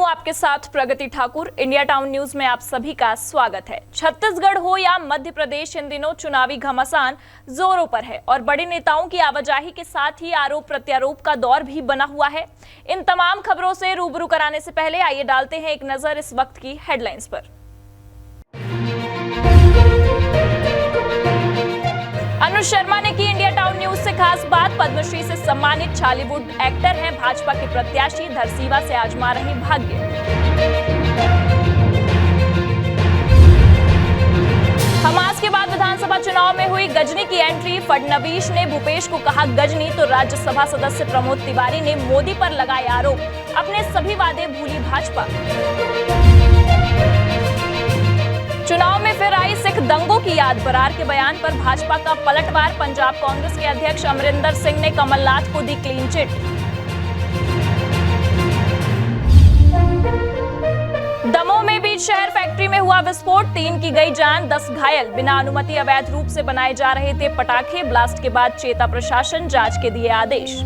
आपके साथ प्रगति Thakur. India town news में आप सभी का स्वागत है। छत्तीसगढ़ हो या मध्य प्रदेश, इन दिनों चुनावी घमासान जोरों पर है और बड़े नेताओं की आवाजाही के साथ ही आरोप प्रत्यारोप का दौर भी बना हुआ है। इन तमाम खबरों से रूबरू कराने से पहले आइए डालते हैं एक नजर इस वक्त की हेडलाइंस पर। अनुज शर्मा ने की इंडिया टाउन न्यूज से खास बात। पद्मश्री से सम्मानित छालीवुड एक्टर हैं भाजपा के प्रत्याशी, धरसीवा से आजमा रहे भाग्य। हमास के बाद विधानसभा चुनाव में हुई गजनी की एंट्री। फडणवीस ने भूपेश को कहा गजनी तो राज्यसभा सदस्य प्रमोद तिवारी ने मोदी पर लगाए आरोप। अपने सभी वादे भूली भाजपा। चुनाव में फिर आई सिख दंगों की याद। बरार के बयान पर भाजपा का पलटवार। पंजाब कांग्रेस के अध्यक्ष अमरिंदर सिंह ने कमलनाथ को दी क्लीन चिट। दमोह में बीच शहर फैक्ट्री में हुआ विस्फोट, 3 की गई जान, 10 घायल। बिना अनुमति अवैध रूप से बनाए जा रहे थे पटाखे। ब्लास्ट के बाद चेता प्रशासन, जांच के दिए आदेश।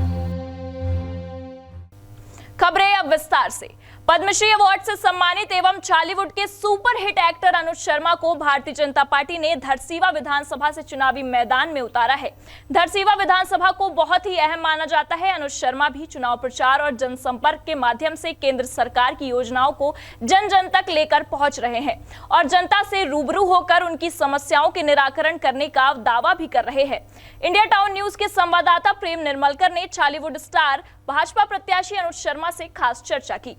खबरें अब विस्तार से। पद्मश्री अवार्ड से सम्मानित एवं छालीवुड के सुपरहिट एक्टर अनुज शर्मा को भारतीय जनता पार्टी ने धरसीवा विधानसभा से चुनावी मैदान में उतारा है। धरसीवा विधानसभा को बहुत ही अहम माना जाता है। अनुज शर्मा भी चुनाव प्रचार और जनसंपर्क के माध्यम से केंद्र सरकार की योजनाओं को जन जन तक लेकर पहुंच रहे हैं और जनता से रूबरू होकर उनकी समस्याओं के निराकरण करने का दावा भी कर रहे हैं। इंडिया टाउन न्यूज के संवाददाता प्रेम निर्मलकर ने छालीवुड स्टार भाजपा प्रत्याशी अनुज शर्मा से खास चर्चा की।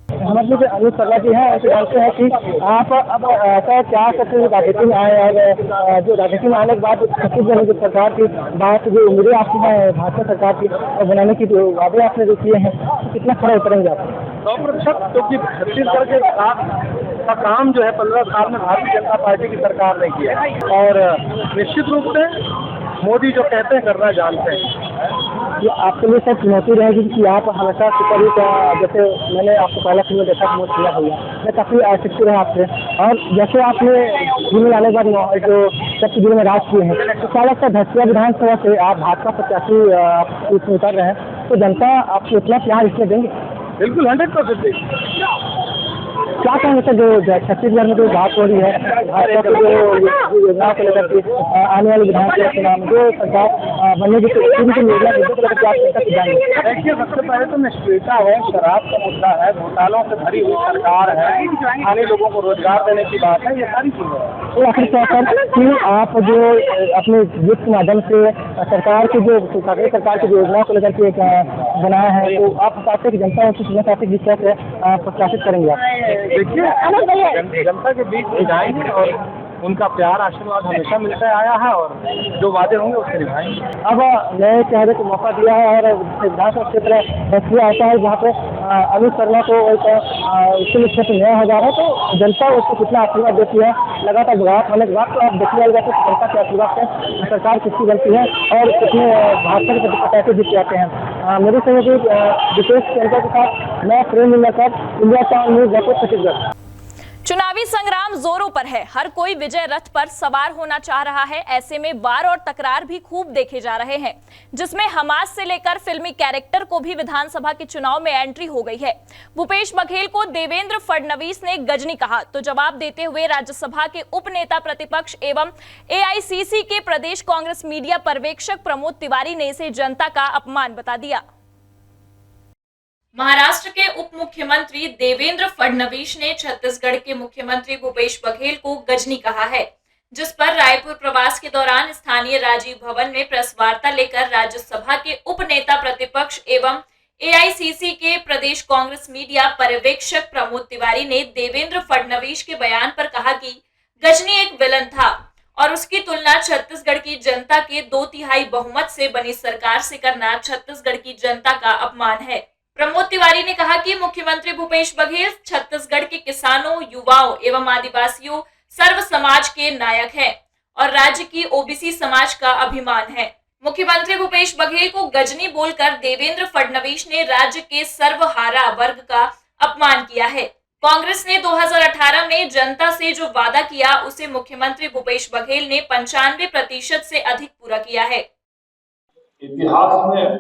हमारे जो अनुज शर्मा जी हैं ऐसे जानते हैं कि आप अब ऐसा क्या करते राजनीति में आए और जो राजनीति में आने के बाद छत्तीसगढ़ की सरकार की बात जो उम्मीदें आपकी हैं भाजपा सरकार की और बनाने की जो वादे आपने जो किए हैं तो कितना खरा उतरेंगे आप? 100%, क्योंकि छत्तीसगढ़ के का काम जो है 15 साल में भारतीय जनता पार्टी की सरकार ने किया और निश्चित रूप से मोदी जो कहते हैं करना जानते हैं। ये आपके लिए सब चुनौती रहेगी कि आप हमेशा सुपरहिट, जैसे मैंने आपको पहला फिल्म देखा था मुझे हुआ मैं काफ़ी आसक्ति रहा आपसे और जैसे आपने फिल्म लाने के बाद जो सब जिले में राज किए हैं तो क्या लगता है धरसीवा विधानसभा से आप भाजपा प्रत्याशी इसमें उतर रहे हैं तो जनता आपको इतना प्यार इसमें देंगे? बिल्कुल 100% देंगे। क्या कहेंगे सर जो छत्तीसगढ़ में जो बात हो रही है भाजपा की जो योजनाओं को लेकर के आने वाले विधानसभा चुनाव में जो सरकार बनने की योजना देखिए, सबसे पहले तो निष्क्रियता है, शराब का मुद्दा है, घोटालों से भरी हुई सरकार है, स्थानीय लोगों को रोजगार देने की बात है, ये सारी चीजें। तो आखिर क्या सर कि आप जो अपने युद्ध के माध्यम से सरकार की जो सरकार की योजनाओं को लेकर के बनाया है तो आप चाहते कि जनता चाहते जिस तरह से प्रत्याशित करेंगे आप? देखिए, जनता के बीच जाएंगे और उनका प्यार आशीर्वाद हमेशा मिलता आया है और जो वादे होंगे उसके निभाएंगे। अब नए चेहरे को मौका दिया है और विधानसभा क्षेत्र धरसीवा ऐसा है जहाँ पे अनुज शर्मा को उसके क्षेत्र नया हो जा रहा है तो जनता उसको कितना आशीर्वाद देती है। लगातार विवाद होने के बाद तो आप देखने वाले जाते हैं जनता के आशीर्वाद से सरकार किसकी बनती है और कितने भाजपा के प्रति कैसे जीत जाते हैं। मेरे सहयोगी विशेष केंद्र के साथ मैं Prem Nirmalkar, India town news, Jaipur, Chhattisgarh. चुनावी संग्राम जोरों पर है। हर कोई विजय रथ पर सवार होना चाह रहा है। ऐसे में वार और तकरार भी खूब देखे जा रहे हैं, जिसमें हमास से लेकर फिल्मी कैरेक्टर को भी विधानसभा के चुनाव में एंट्री हो गई है। भूपेश बघेल को देवेंद्र फडणवीस ने गजनी कहा तो जवाब देते हुए राज्यसभा के उप नेता प्रतिपक्ष एवं एआईसीसी के प्रदेश कांग्रेस मीडिया पर्यवेक्षक प्रमोद तिवारी ने इसे जनता का अपमान बता दिया। महाराष्ट्र के उप मुख्यमंत्री देवेंद्र फडणवीस ने छत्तीसगढ़ के मुख्यमंत्री भूपेश बघेल को गजनी कहा है, जिस पर रायपुर प्रवास के दौरान स्थानीय राजीव भवन में प्रेस वार्ता लेकर राज्यसभा के उप नेता प्रतिपक्ष एवं एआईसीसी के प्रदेश कांग्रेस मीडिया पर्यवेक्षक प्रमोद तिवारी ने देवेंद्र फडणवीस के बयान पर कहा कि गजनी एक विलन था और उसकी तुलना छत्तीसगढ़ की जनता के 2/3 बहुमत से बनी सरकार से करना छत्तीसगढ़ की जनता का अपमान है। प्रमोद तिवारी ने कहा कि मुख्यमंत्री भूपेश बघेल छत्तीसगढ़ के किसानों, युवाओं एवं आदिवासियों सर्व समाज के नायक हैं और राज्य की ओबीसी समाज का अभिमान है। मुख्यमंत्री भूपेश बघेल को गजनी बोलकर देवेंद्र फडणवीस ने राज्य के सर्वहारा वर्ग का अपमान किया है। कांग्रेस ने 2018 में जनता से जो वादा किया उसे मुख्यमंत्री भूपेश बघेल ने 95% से अधिक पूरा किया है। इतिहास में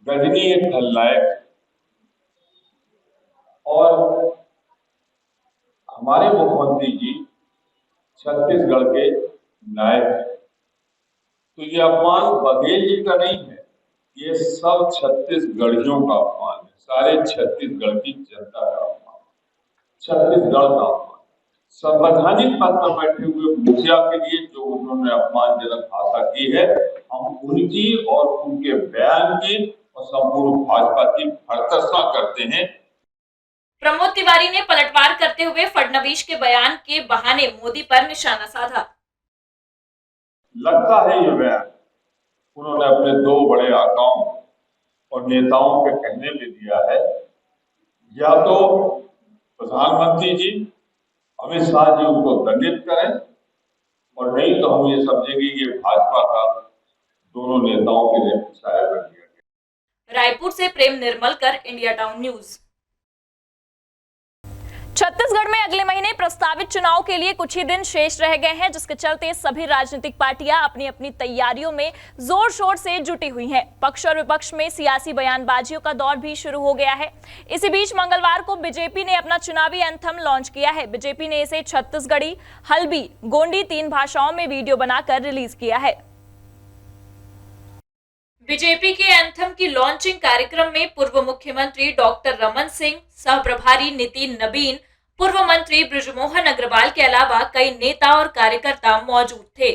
गजनी एक खलनायक और हमारे मुख्यमंत्री जी छत्तीसगढ़ के नायक हैं। तो ये अपमान बघेल जी का नहीं है, ये सब छत्तीसगढ़ियों का अपमान है, सारे छत्तीसगढ़ की जनता का अपमान, छत्तीसगढ़ का अपमान। संवैधानिक पद पर बैठे हुए मुखिया के लिए जो उन्होंने अपमानजनक भाषा की है, हम उनकी और उनके बयान की और संपूर्ण भाजपा की भर्त्सना करते हैं। प्रमोद तिवारी ने पलटवार करते हुए फडणवीस के बयान के बहाने मोदी पर निशाना साधा। लगता है ये बयान उन्होंने अपने दो बड़े आकाओं और नेताओं के कहने पे दिया है, या तो प्रधानमंत्री जी अमित शाह जी उनको दंडित करें, और नहीं तो हम ये समझेंगे कि भाजपा का दोनों नेताओं के लिए छाया कर दिया गया। रायपुर से Prem Nirmalkar, India town news. Chhattisgarh में अगले महीने प्रस्तावित चुनाव के लिए कुछ ही दिन शेष रह गए हैं, जिसके चलते सभी राजनीतिक पार्टियां अपनी अपनी तैयारियों में जोर शोर से जुटी हुई हैं। पक्ष और विपक्ष में सियासी बयानबाजियों का दौर भी शुरू हो गया है। इसी बीच मंगलवार को बीजेपी ने अपना चुनावी एंथम लॉन्च किया है। बीजेपी ने इसे छत्तीसगढ़ी, हल्बी, गोंडी 3 भाषाओं में वीडियो बनाकर रिलीज किया है। बीजेपी के एंथम की लॉन्चिंग कार्यक्रम में पूर्व मुख्यमंत्री डॉक्टर रमन सिंह, सह प्रभारी नितिन नबीन, पूर्व मंत्री बृजमोहन अग्रवाल के अलावा कई नेता और कार्यकर्ता मौजूद थे।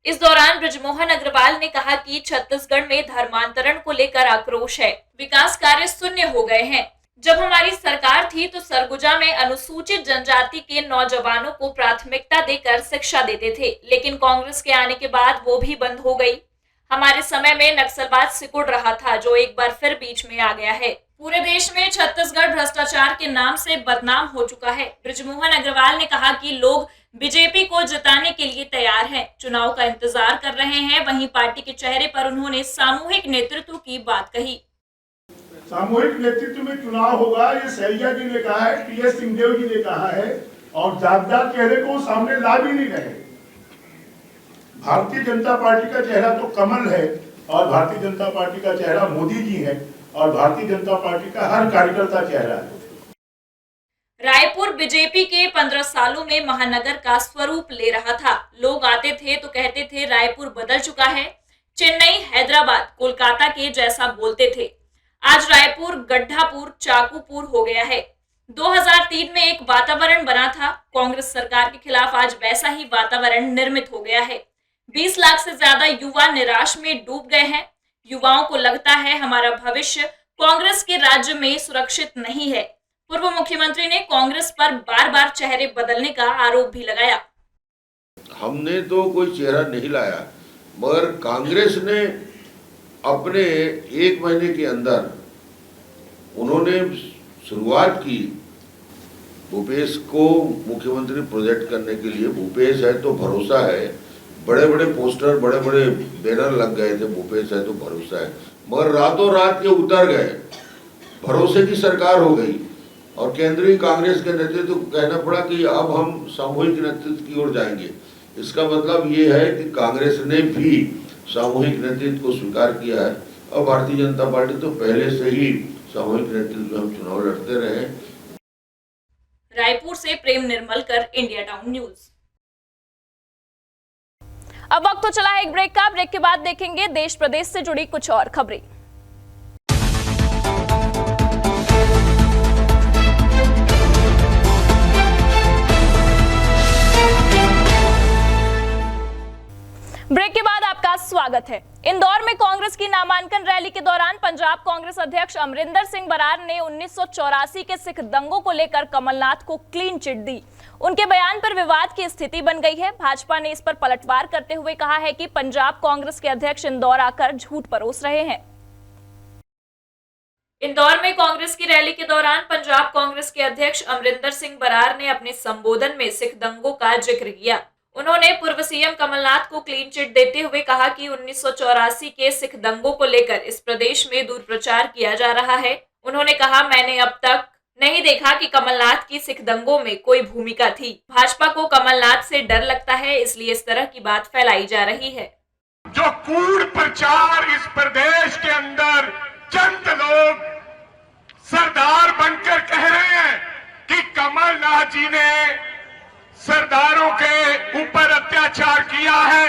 इस दौरान बृजमोहन अग्रवाल ने कहा कि छत्तीसगढ़ में धर्मांतरण को लेकर आक्रोश है, विकास कार्य शून्य हो गए हैं। जब हमारी सरकार थी तो सरगुजा में अनुसूचित जनजाति के नौजवानों को प्राथमिकता देकर शिक्षा देते थे, लेकिन कांग्रेस के आने के बाद वो भी बंद हो गई। हमारे समय में नक्सलवाद सिकुड़ रहा था, जो एक बार फिर बीच में आ गया है। पूरे देश में छत्तीसगढ़ भ्रष्टाचार के नाम से बदनाम हो चुका है। बृजमोहन अग्रवाल ने कहा कि लोग बीजेपी को जिताने के लिए तैयार हैं, चुनाव का इंतजार कर रहे हैं। वहीं पार्टी के चेहरे पर उन्होंने सामूहिक नेतृत्व की बात कही। सामूहिक नेतृत्व में चुनाव होगा, ये सैया जी ने कहा है, टीएस सिंहदेव जी ने कहा है, और जागदार चेहरे को सामने ला भी नहीं रहे। भारतीय जनता पार्टी का चेहरा तो कमल है, और भारतीय जनता पार्टी का चेहरा मोदी जी है, और भारतीय जनता पार्टी का हर कार्यकर्ता चेहरा है। रायपुर बीजेपी के 15 सालों में महानगर का स्वरूप ले रहा था। लोग आते थे तो कहते थे रायपुर बदल चुका है, चेन्नई, हैदराबाद, कोलकाता के जैसा बोलते थे। आज रायपुर गड्ढापुर, चाकूपुर हो गया है। 2003 में एक वातावरण बना था, कांग्रेस सरकार के खिलाफ आज वैसा ही वातावरण निर्मित हो गया है। 20 लाख से ज्यादा युवा निराश में डूब गए हैं। युवाओं को लगता है हमारा भविष्य कांग्रेस के राज्य में सुरक्षित नहीं है। पूर्व मुख्यमंत्री ने कांग्रेस पर बार बार चेहरे बदलने का आरोप भी लगाया। हमने तो कोई चेहरा नहीं लाया, मगर कांग्रेस ने अपने 1 महीने के अंदर उन्होंने शुरुआत की भूपेश को मुख्यमंत्री प्रोजेक्ट करने के लिए। भूपेश है तो भरोसा है, बड़े बड़े पोस्टर, बड़े बड़े बैनर लग गए थे, भूपेश है तो भरोसा है, मगर रातों रात ये उतर गए, भरोसे की सरकार हो गई। और केंद्रीय कांग्रेस के नेतृत्व को कहना पड़ा कि अब हम सामूहिक नेतृत्व की ओर जाएंगे। इसका मतलब ये है कि कांग्रेस ने भी सामूहिक नेतृत्व को स्वीकार किया है, और भारतीय जनता पार्टी तो पहले से ही सामूहिक नेतृत्व में हम चुनाव लड़ते रहे। रायपुर से Prem Nirmalkar, India town news. अब वक्त तो चला है एक ब्रेक का। ब्रेक के बाद देखेंगे देश प्रदेश से जुड़ी कुछ और खबरें। ब्रेक के बाद आपका स्वागत है। इंदौर में कांग्रेस की नामांकन रैली के दौरान पंजाब कांग्रेस अध्यक्ष अमरिंदर सिंह बरार ने 1984 के सिख दंगों को लेकर कमलनाथ को क्लीन चिट दी। उनके बयान पर विवाद की स्थिति बन गई है। भाजपा ने इस पर पलटवार करते हुए कहा है कि पंजाब कांग्रेस के अध्यक्ष इंदौर आकर झूठ परोस रहे हैं। इंदौर में कांग्रेस की रैली के दौरान पंजाब कांग्रेस के अध्यक्ष अमरिंदर सिंह बरार ने अपने संबोधन में सिख दंगों का जिक्र किया। उन्होंने पूर्व सीएम कमलनाथ को क्लीन चिट देते हुए कहा कि 1984 के सिख दंगों को लेकर इस प्रदेश में दुष्प्रचार किया जा रहा है। उन्होंने कहा, मैंने अब तक नहीं देखा कि कमलनाथ की सिख दंगों में कोई भूमिका थी। भाजपा को कमलनाथ से डर लगता है, इसलिए इस तरह की बात फैलाई जा रही है। जो कूड़ प्रचार इस प्रदेश के अंदर चंद लोग सरदार बनकर कह रहे हैं कि कमलनाथ जी ने सरदारों के ऊपर अत्याचार किया है।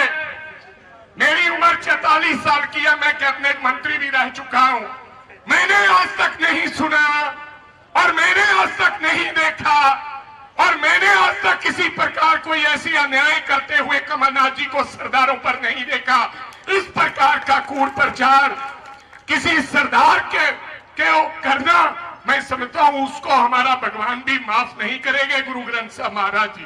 मेरी उम्र 44 साल की है, मैं कैबिनेट मंत्री भी रह चुका हूं। मैंने आज तक नहीं सुना और मैंने आज तक नहीं देखा और मैंने आज तक किसी प्रकार कोई ऐसी अन्याय करते हुए कमलनाथ जी को सरदारों पर नहीं देखा। इस प्रकार का कूड़ प्रचार किसी सरदार के करना, मैं समझता हूं उसको हमारा भगवान भी माफ नहीं करेंगे, गुरु ग्रंथ साहब महाराज जी।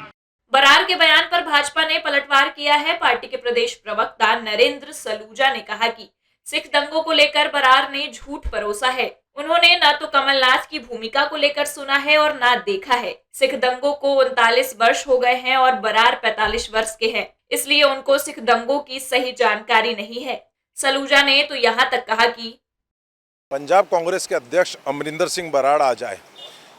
बरार के बयान पर भाजपा ने पलटवार किया है। पार्टी के प्रदेश प्रवक्ता नरेंद्र सलूजा ने कहा कि सिख दंगों को लेकर बरार ने झूठ परोसा है। उन्होंने न तो कमलनाथ की भूमिका को लेकर सुना है और न देखा है। सिख दंगों को 39 वर्ष हो गए हैं और बरार 45 वर्ष के हैं, इसलिए उनको सिख दंगों की सही जानकारी नहीं है। सलूजा ने तो यहाँ तक कहा कि पंजाब कांग्रेस के अध्यक्ष अमरिंदर सिंह बराड़ आ जाए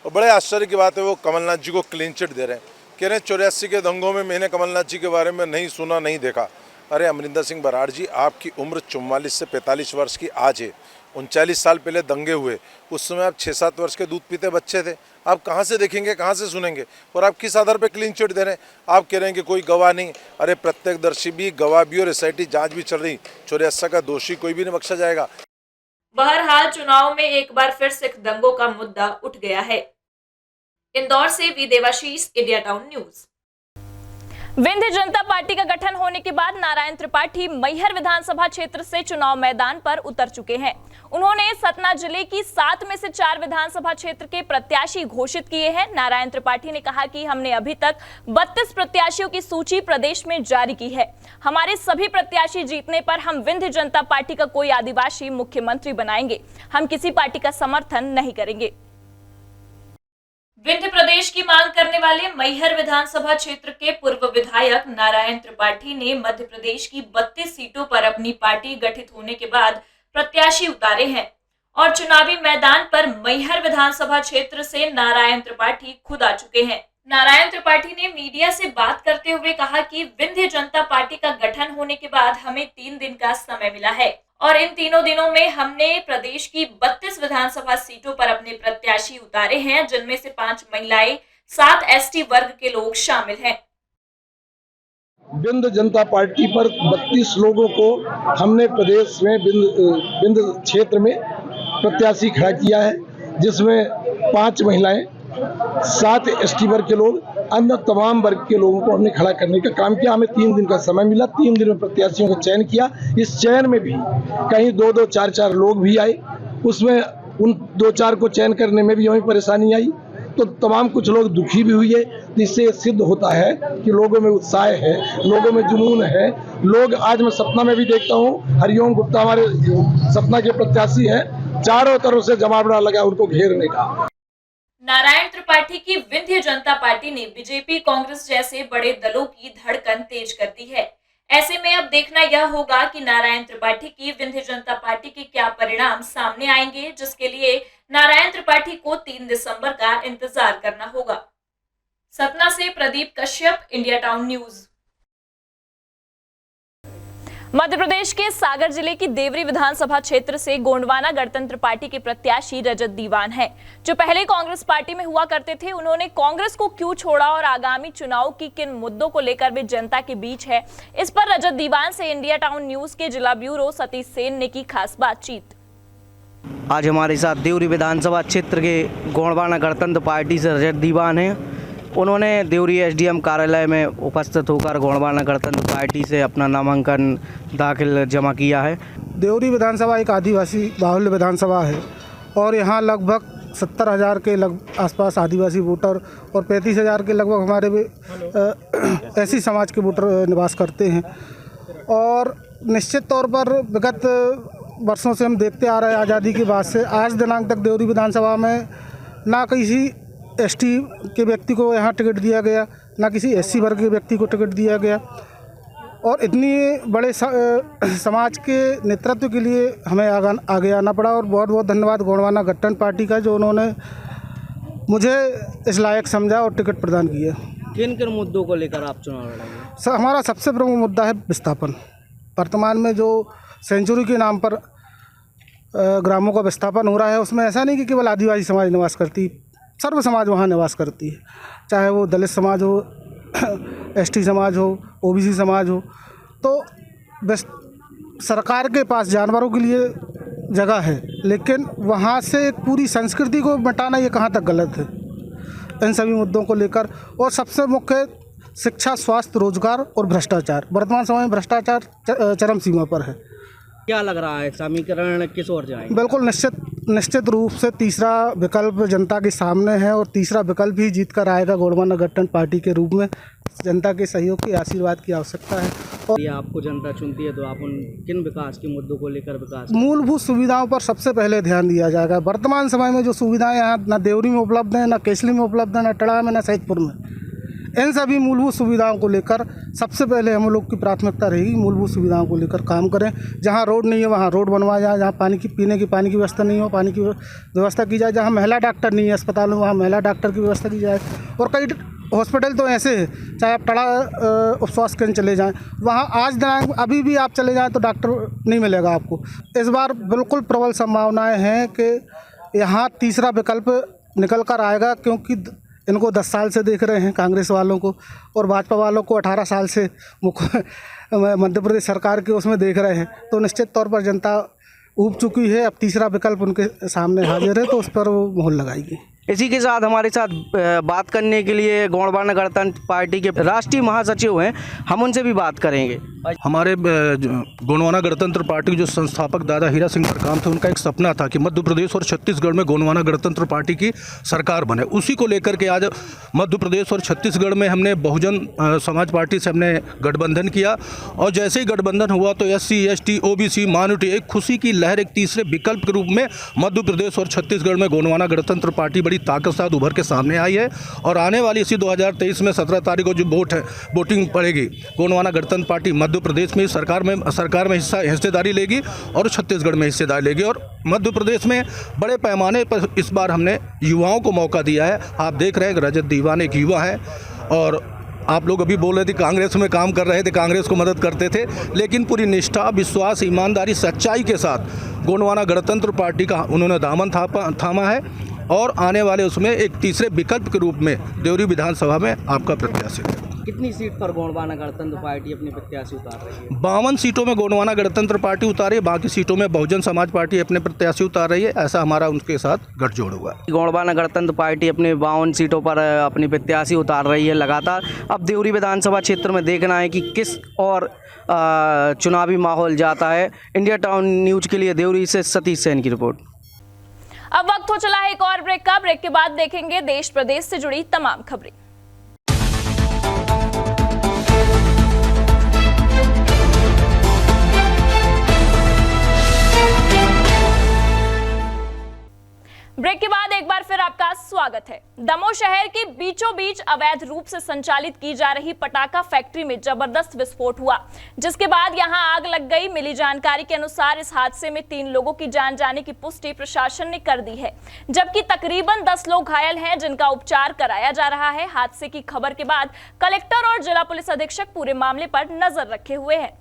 और बड़े आश्चर्य की बात है, वो कमलनाथ जी को क्लीन चिट दे रहे हैं। कह रहे हैं 84 के दंगों में मैंने कमलनाथ जी के बारे में नहीं सुना, नहीं देखा। अरे अमरिंदर सिंह बराड़ जी, आपकी उम्र 44 से 45 वर्ष की आज है। 39 साल पहले दंगे हुए, उस समय आप 6-7 वर्ष के दूध पीते बच्चे थे। आप कहाँ से देखेंगे, कहाँ से सुनेंगे? और आप किस आधार पर क्लीन चिट दे रहे हैं? आप कह रहे हैं कि कोई गवाह नहीं। अरे प्रत्यक्षदर्शी भी, गवाह भी और एसआईटी जांच भी चल रही। 84 का दोषी कोई भी नहीं बख्शा जाएगा। बहरहाल चुनाव में एक बार फिर सिख दंगों का मुद्दा उठ गया है। इंदौर से V Devashish, India town News. Vindhya Janata Party का गठन होने के बाद नारायण त्रिपाठी मैहर विधानसभा क्षेत्र से चुनाव मैदान पर उतर चुके हैं। उन्होंने सतना जिले की 7 में से 4 विधानसभा क्षेत्र के प्रत्याशी घोषित किए हैं। नारायण त्रिपाठी ने कहा कि हमने अभी तक 32 प्रत्याशियों की सूची प्रदेश में जारी की है। हमारे सभी प्रत्याशी जीतने पर हम विंध्य जनता पार्टी का कोई आदिवासी मुख्यमंत्री बनाएंगे। हम किसी पार्टी का समर्थन नहीं करेंगे। विंध्य प्रदेश की मांग करने वाले मैहर विधानसभा क्षेत्र के पूर्व विधायक नारायण त्रिपाठी ने मध्य प्रदेश की 32 सीटों पर अपनी पार्टी गठित होने के बाद प्रत्याशी उतारे हैं और चुनावी मैदान पर मैहर विधानसभा क्षेत्र से नारायण त्रिपाठी खुद आ चुके हैं। नारायण त्रिपाठी ने मीडिया से बात करते हुए कहा कि विंध्य जनता पार्टी का गठन होने के बाद हमें 3 दिन का समय मिला है और इन 3 दिनों में हमने प्रदेश की 32 विधानसभा सीटों पर अपने प्रत्याशी उतारे हैं, जिनमें से 5 महिलाएं, 7 एसटी वर्ग के लोग शामिल हैं। विंध्य जनता पार्टी पर 32 लोगों को हमने प्रदेश में विंध्य क्षेत्र में प्रत्याशी खड़ा किया है, जिसमें 5 महिलाएं, 7 एसटी वर्ग के लोग, अन्य तमाम वर्ग के लोगों को हमने खड़ा करने का काम किया। हमें 3 दिन का समय मिला। 3 दिन में प्रत्याशियों का चयन किया। इस चयन में भी कहीं 2-2, 4-4 लोग भी आए। उसमें उन 2-4 को चयन करने में भी हमें परेशानी आई, तो तमाम कुछ लोग दुखी भी हुए। इससे सिद्ध होता है कि लोगों में उत्साह है, लोगों में जुनून है। लोग, आज मैं सतना में भी देखता हूँ, हरिओम गुप्ता हमारे सतना के प्रत्याशी हैं, चारों तरफ से जमावड़ा लगा उनको घेरने का। नारायण त्रिपाठी की विंध्य जनता पार्टी ने बीजेपी, कांग्रेस जैसे बड़े दलों की धड़कन तेज कर दी है। ऐसे में अब देखना यह होगा कि नारायण त्रिपाठी की विंध्य जनता पार्टी के क्या परिणाम सामने आएंगे, जिसके लिए नारायण त्रिपाठी को 3 दिसंबर का इंतजार करना होगा। सतना से Pradeep Kashyap, India town news. Madhya Pradesh के सागर जिले की देवरी विधानसभा क्षेत्र से गोंडवाना गणतंत्र पार्टी के प्रत्याशी रजत दीवान हैं, जो पहले कांग्रेस पार्टी में हुआ करते थे। उन्होंने कांग्रेस को क्यों छोड़ा और आगामी चुनाव की किन मुद्दों को लेकर वे जनता के बीच है, इस पर रजत दीवान से इंडिया टाउन न्यूज के जिला ब्यूरो सतीश सेन ने की खास बातचीत। आज हमारे साथ देवरी विधानसभा क्षेत्र के गोंडवाना गणतंत्र पार्टी से रजत दीवान हैं। उन्होंने देवरी एसडीएम कार्यालय में उपस्थित होकर गोंडवाना गणतंत्र पार्टी से अपना नामांकन दाखिल जमा किया है। देवरी विधानसभा एक आदिवासी बाहुल्य विधानसभा है और यहाँ लगभग 70,000 के आसपास आदिवासी वोटर और 35,000 के लगभग हमारे ऐसी समाज के वोटर निवास करते हैं। और निश्चित तौर पर विगत वर्षों से हम देखते आ रहे हैं, आज़ादी के बाद से आज दिनांक तक देवरी विधानसभा में ना किसी एसटी के व्यक्ति को यहाँ टिकट दिया गया, ना किसी एससी वर्ग के व्यक्ति को टिकट दिया गया। और इतनी बड़े समाज के नेतृत्व के लिए हमें आगे आना पड़ा। और बहुत बहुत धन्यवाद गोंडवाना गठबंधन पार्टी का, जो उन्होंने मुझे इस लायक समझा और टिकट प्रदान किया। किन किन मुद्दों को लेकर आप चुनाव लड़ेंगे? हमारा सबसे प्रमुख मुद्दा है विस्थापन। वर्तमान में जो सेंचुरी के नाम पर ग्रामों का विस्थापन हो रहा है, उसमें ऐसा नहीं कि केवल आदिवासी समाज निवास करती, सर्व समाज वहाँ निवास करती है, चाहे वो दलित समाज हो, एसटी समाज हो, ओबीसी समाज हो। तो सरकार के पास जानवरों के लिए जगह है, लेकिन वहाँ से एक पूरी संस्कृति को मिटाना ये कहाँ तक गलत है, इन सभी मुद्दों को लेकर। और सबसे मुख्य शिक्षा, स्वास्थ्य, रोजगार और भ्रष्टाचार। वर्तमान समय में भ्रष्टाचार चरम सीमा पर है। क्या लग रहा है, समीकरण किस ओर जाएंगे? बिल्कुल निश्चित रूप से तीसरा विकल्प जनता के सामने है और तीसरा विकल्प ही जीत कर आएगा गोंडवाना गठबंधन पार्टी के रूप में। जनता के सहयोग के आशीर्वाद की आवश्यकता है। और ये आपको जनता चुनती है तो आप उन किन विकास के मुद्दों को लेकर विकास? मूलभूत सुविधाओं पर सबसे पहले ध्यान दिया जाएगा। वर्तमान समय में जो सुविधाएं यहाँ न देवरी में उपलब्ध हैं, न केसली में उपलब्ध है, न टड़ा में, न सैदपुर में, इन सभी मूलभूत सुविधाओं को लेकर सबसे पहले हम लोग की प्राथमिकता रहेगी। मूलभूत सुविधाओं को लेकर काम करें। जहाँ रोड नहीं है वहाँ रोड बनवाया जाए, जहाँ पीने की पानी की व्यवस्था नहीं हो, पानी की व्यवस्था की जाए। जहाँ महिला डॉक्टर नहीं है अस्पताल में, वहाँ महिला डॉक्टर की व्यवस्था की जाए। और कई हॉस्पिटल तो ऐसे हैं, चाहे आप टड़ा उप स्वास्थ्य केंद्र चले जाएँ, वहाँ आज दिनांक अभी भी आप चले जाएँ तो डॉक्टर नहीं मिलेगा आपको। इस बार बिल्कुल प्रबल संभावनाएँ हैं कि यहाँ तीसरा विकल्प निकल कर आएगा, क्योंकि इनको 10 साल से देख रहे हैं कांग्रेस वालों को, और भाजपा वालों को 18 साल से मध्य प्रदेश सरकार के उसमें देख रहे हैं। तो निश्चित तौर पर जनता ऊब चुकी है। अब तीसरा विकल्प उनके सामने हाजिर है, तो उस पर वो मोहर लगाएगी। इसी के साथ हमारे साथ बात करने के लिए गोंडवाना गणतंत्र पार्टी के राष्ट्रीय महासचिव हैं, हम उनसे भी बात करेंगे। हमारे गोंडवाना गणतंत्र पार्टी के जो संस्थापक दादा हीरा सिंह मरकाम थे, उनका एक सपना था कि मध्य प्रदेश और छत्तीसगढ़ में गोंडवाना गणतंत्र पार्टी की सरकार बने। उसी को लेकर के आज मध्य प्रदेश और छत्तीसगढ़ में हमने बहुजन समाज पार्टी से हमने गठबंधन किया। और जैसे ही गठबंधन हुआ तो SC, ST, OBC, माइनॉरिटी, एक खुशी की लहर, एक तीसरे विकल्प के रूप में मध्य प्रदेश और छत्तीसगढ़ में गोंडवाना गणतंत्र पार्टी बड़ी ताकत साथ उभर के सामने आई है। और आने वाली इसी 2023 में 17 तारीख को जो वोटिंग पड़ेगी, गोंडवाना गणतंत्र पार्टी मध्य प्रदेश में सरकार में हिस्सेदारी लेगी और छत्तीसगढ़ में हिस्सेदारी लेगी। और मध्य प्रदेश में बड़े पैमाने पर इस बार हमने युवाओं को मौका दिया है। आप देख रहे हैं रजत दीवान एक युवा है, और आप लोग अभी बोल रहे थे कांग्रेस में काम कर रहे थे, कांग्रेस को मदद करते थे, लेकिन पूरी निष्ठा, विश्वास, ईमानदारी, सच्चाई के साथ गोंडवाना गणतंत्र पार्टी का उन्होंने दामन थामा है। और आने वाले उसमें एक तीसरे विकल्प के रूप में देवरी विधानसभा में आपका प्रत्याशी है। कितनी सीट पर गोंडवाना गणतंत्र पार्टी अपने प्रत्याशी उतार रही है? 52 सीटों में गोंडवाना गणतंत्र पार्टी उतारी है, बाकी सीटों में बहुजन समाज पार्टी अपने प्रत्याशी उतार रही है। ऐसा हमारा उनके साथ गठजोड़ हुआ। गोंडवाना गणतंत्र पार्टी अपने 52 सीटों पर अपनी प्रत्याशी उतार रही है लगातार। अब देवरी विधानसभा क्षेत्र में देखना है कि किस और चुनावी माहौल जाता है। इंडिया टाउन न्यूज के लिए देवरी से सतीश सेन की रिपोर्ट। अब वक्त हो चला है एक और ब्रेक का। ब्रेक के बाद देखेंगे देश प्रदेश से जुड़ी तमाम खबरें। ब्रेक के बाद एक बार फिर आपका स्वागत है। दमोह शहर के बीचों बीच अवैध रूप से संचालित की जा रही पटाखा फैक्ट्री में जबरदस्त विस्फोट हुआ, जिसके बाद यहां आग लग गई। मिली जानकारी के अनुसार इस हादसे में 3 लोगों की जान जाने की पुष्टि प्रशासन ने कर दी है, जबकि तकरीबन 10 लोग घायल हैं, जिनका उपचार कराया जा रहा है। हादसे की खबर के बाद कलेक्टर और जिला पुलिस अधीक्षक पूरे मामले पर नजर रखे हुए हैं।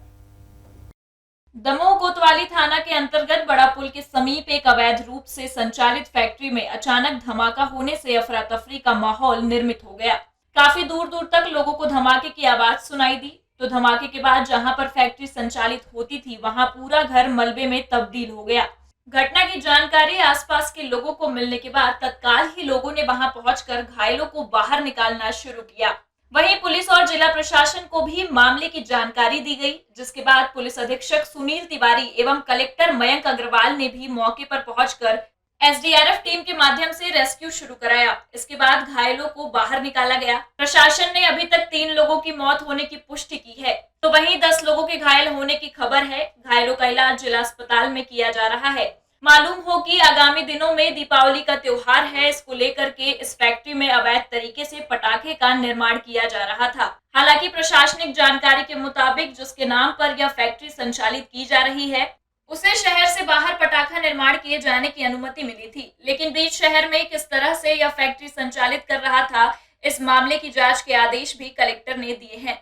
दमोह कोतवाली थाना के अंतर्गत बड़ा पुल के समीप एक अवैध रूप से संचालित फैक्ट्री में अचानक धमाका होने से अफरा तफरी का माहौल निर्मित हो गया। काफी दूर दूर तक लोगों को धमाके की आवाज सुनाई दी। तो धमाके के बाद जहां पर फैक्ट्री संचालित होती थी, वहां पूरा घर मलबे में तब्दील हो गया। घटना की जानकारी आसपास के लोगों को मिलने के बाद तत्काल ही लोगों ने वहां पहुंचकर घायलों को बाहर निकालना शुरू किया। वहीं पुलिस और जिला प्रशासन को भी मामले की जानकारी दी गई, जिसके बाद पुलिस अधीक्षक सुनील तिवारी एवं कलेक्टर मयंक अग्रवाल ने भी मौके पर पहुंचकर SDRF टीम के माध्यम से रेस्क्यू शुरू कराया। इसके बाद घायलों को बाहर निकाला गया। प्रशासन ने अभी तक 3 लोगों की मौत होने की पुष्टि की है, तो तो वहीं 10 लोगों के घायल होने की खबर है। घायलों का इलाज जिला अस्पताल में किया जा रहा है। मालूम हो कि आगामी दिनों में दीपावली का त्योहार है, इसको लेकर के इस फैक्ट्री में अवैध तरीके से पटाखे का निर्माण किया जा रहा था। हालांकि प्रशासनिक जानकारी के मुताबिक जिसके नाम पर यह फैक्ट्री संचालित की जा रही है, उसे शहर से बाहर पटाखा निर्माण किए जाने की अनुमति मिली थी, लेकिन बीच शहर में किस तरह से यह फैक्ट्री संचालित कर रहा था, इस मामले की जांच के आदेश भी कलेक्टर ने दिए हैं।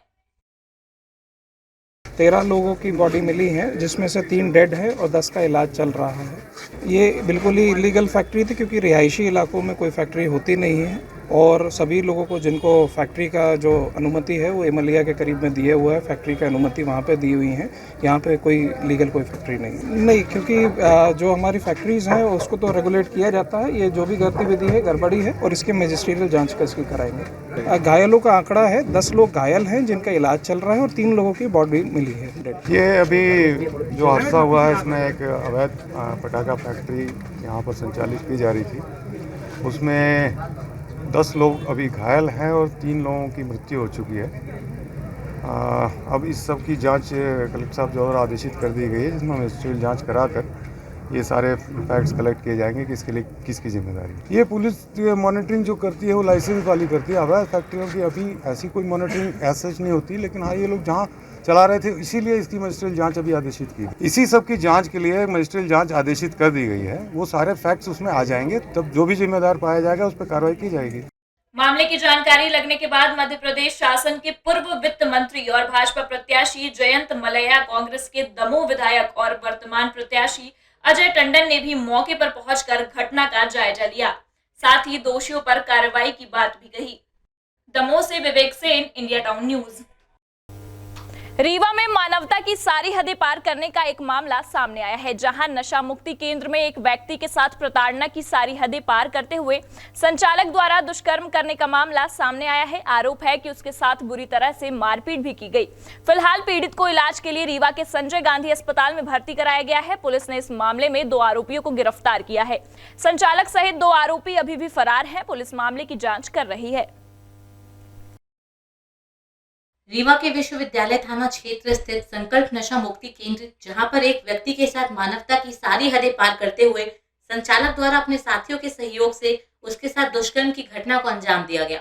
13 लोगों की बॉडी मिली है, जिसमें से 3 डेड है और 10 का इलाज चल रहा है। ये बिल्कुल ही इलीगल फैक्ट्री थी, क्योंकि रिहायशी इलाकों में कोई फैक्ट्री होती नहीं है और सभी लोगों को जिनको फैक्ट्री का जो अनुमति है वो इमलिया के करीब में दिए हुआ है, फैक्ट्री की अनुमति वहाँ पे दी हुई है। यहाँ पे कोई लीगल कोई फैक्ट्री नहीं, क्योंकि जो हमारी फैक्ट्रीज हैं उसको तो रेगुलेट किया जाता है। ये जो भी गतिविधि है गड़बड़ी है और इसके मजिस्ट्रियल जांच कैसे कराएंगे। घायलों का आंकड़ा है 10 लोग घायल हैं जिनका इलाज चल रहा है और 3 लोगों की बॉडी मिली है डेड। ये अभी जो हादसा हुआ है इसमें एक अवैध पटाखा फैक्ट्री यहाँ पर संचालित की जा रही थी, उसमें 10 लोग अभी घायल हैं और 3 लोगों की मृत्यु हो चुकी है। अब इस सब की जांच कलेक्टर साहब द्वारा आदेशित कर दी गई है, जिसमें मजिस्ट्रियल जांच कराकर ये सारे फैक्ट्स कलेक्ट किए जाएंगे कि इसके लिए किसकी जिम्मेदारी। ये पुलिस मॉनिटरिंग जो करती है वो लाइसेंस वाली करती है। अवैध फैक्ट्रियों की अभी ऐसी कोई मॉनिटरिंग ऐसा नहीं होती, लेकिन हाँ ये लोग जहाँ चला रहे थे इसीलिए इसकी मजिस्ट्रियल जांच अभी आदेशित की। इसी सब की जांच के लिए मजिस्ट्रियल जांच आदेशित कर दी गई है। वो सारे फैक्ट्स उसमें आ जाएंगे, तब जो भी जिम्मेदार पाया जाएगा उस पर कार्रवाई की जाएगी। मामले की जानकारी लगने के बाद मध्य प्रदेश शासन के पूर्व वित्त मंत्री और भाजपा प्रत्याशी जयंत मलैया, कांग्रेस के दमोह विधायक और वर्तमान प्रत्याशी अजय टंडन ने भी मौके पर पहुंचकर घटना का जायजा लिया, साथ ही दोषियों पर कार्रवाई की बात भी कही। दमोह से Vivek Sen, India town news. Rewa में मानवता की सारी हदें पार करने का एक मामला सामने आया है, जहां नशा मुक्ति केंद्र में एक व्यक्ति के साथ प्रताड़ना की सारी हदें पार करते हुए संचालक द्वारा दुष्कर्म करने का मामला सामने आया है। आरोप है कि उसके साथ बुरी तरह से मारपीट भी की गई। फिलहाल पीड़ित को इलाज के लिए रीवा के संजय गांधी अस्पताल में भर्ती कराया गया है। पुलिस ने इस मामले में 2 आरोपियों को गिरफ्तार किया है। संचालक सहित 2 आरोपी अभी भी फरार हैं। पुलिस मामले की जांच कर रही है। रीवा के विश्वविद्यालय थाना क्षेत्र स्थित संकल्प नशा मुक्ति केंद्र, जहां पर एक व्यक्ति के साथ मानवता की सारी हदें पार करते हुए संचालक द्वारा अपने साथियों के सहयोग से उसके साथ दुष्कर्म की घटना को अंजाम दिया गया।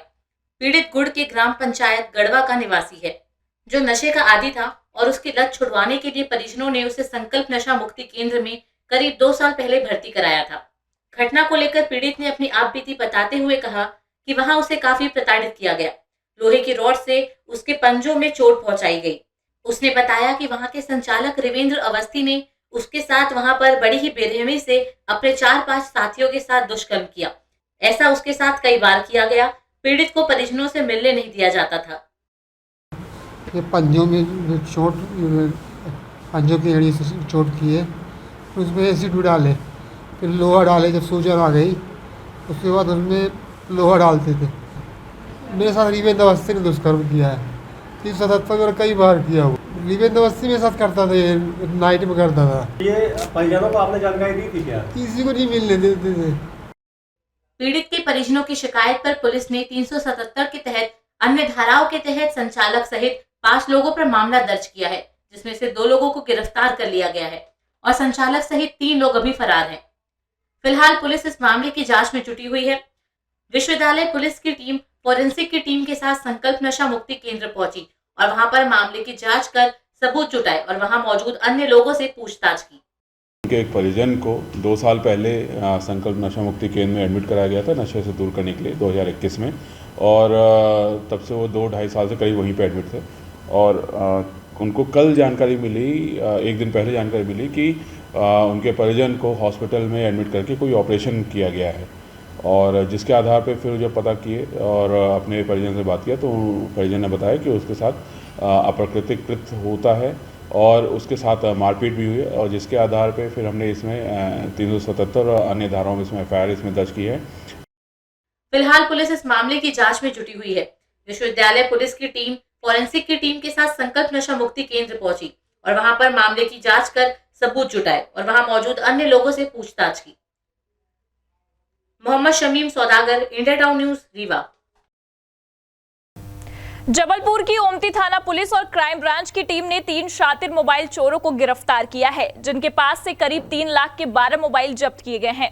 पीड़ित गुड़ के ग्राम पंचायत गढ़वा का निवासी है, जो नशे का आदी था और उसकी लत छुड़वाने के लिए परिजनों ने उसे संकल्प नशा मुक्ति केंद्र में करीब 2 साल पहले भर्ती कराया था। घटना को लेकर पीड़ित ने अपनी आप बीती बताते हुए कहा कि वहां उसे काफी प्रताड़ित किया गया। लोहे की रॉड से उसके पंजों में चोट पहुंचाई गई। उसने बताया कि वहां के संचालक रविंद्र अवस्थी ने उसके साथ वहां पर बड़ी ही बेरहमी से अपने 4-5 साथियों के साथ दुष्कर्म किया। ऐसा उसके साथ कई बार किया गया। पीड़ित को परिजनों से मिलने नहीं दिया जाता था। ये पंजों में चोट, पंजों की एड़ी से चोट की है, उसमें एसिड डाले, फिर लोहा डाले। जब सूजन आ गई उसके बाद उसमें लोहा डालते थे। मेरे साथ रविंद्र अवस्थी ने दुष्कर्म किया है। 377 में कई बार किया वो। रविंद्र अवस्थी मेरे साथ करता था, ये नाइट में करता था। ये परिजनों को आपने जानकारी दी थी क्या? किसी को नहीं मिलने देते थे। पीड़ित के परिजनों की शिकायत पर पुलिस ने 377 के तहत अन्य धाराओं के तहत संचालक सहित 5 लोगों पर मामला दर्ज किया है, जिसमें से 2 लोगों को गिरफ्तार कर लिया गया है और संचालक सहित 3 लोग अभी फरार हैं। फिलहाल पुलिस इस मामले की जांच में जुटी हुई है। विश्वविद्यालय पुलिस की टीम फोरेंसिक की टीम के साथ संकल्प नशा मुक्ति केंद्र पहुंची और वहां पर मामले की जांच कर सबूत जुटाए और वहां मौजूद अन्य लोगों से पूछताछ की। उनके एक परिजन को 2 साल पहले संकल्प नशा मुक्ति केंद्र में एडमिट कराया गया था नशे से दूर करने के लिए 2021 में, और तब से वो 2-2.5 साल से करीब वहीं पे एडमिट थे। और उनको कल जानकारी मिली, एक दिन पहले जानकारी मिली कि उनके परिजन को हॉस्पिटल में एडमिट करके कोई ऑपरेशन किया गया है। और जिसके आधार पे फिर जब पता किए और अपने परिजन से बात किया तो परिजन ने बताया कि उसके साथ अप्राकृतिक कृत्य होता है और उसके साथ मारपीट भी हुई है, और जिसके आधार पे फिर हमने इसमें 377 और अन्य धाराओं में इसमें FIR इसमें दर्ज की है। फिलहाल पुलिस इस मामले की जांच में जुटी हुई है। विश्वविद्यालय पुलिस की टीम फोरेंसिक की टीम के साथ संकल्प नशा मुक्ति केंद्र पहुंची और वहां पर मामले की जांच कर सबूत जुटाए और वहां मौजूद अन्य लोगों से पूछताछ की। मोहम्मद शमीम सौदागर, India town news, Rewa. Jabalpur की ओमती थाना पुलिस और क्राइम ब्रांच की टीम ने 3 शातिर मोबाइल चोरों को गिरफ्तार किया है, जिनके पास से करीब 3 लाख के 12 मोबाइल जब्त किए गए हैं।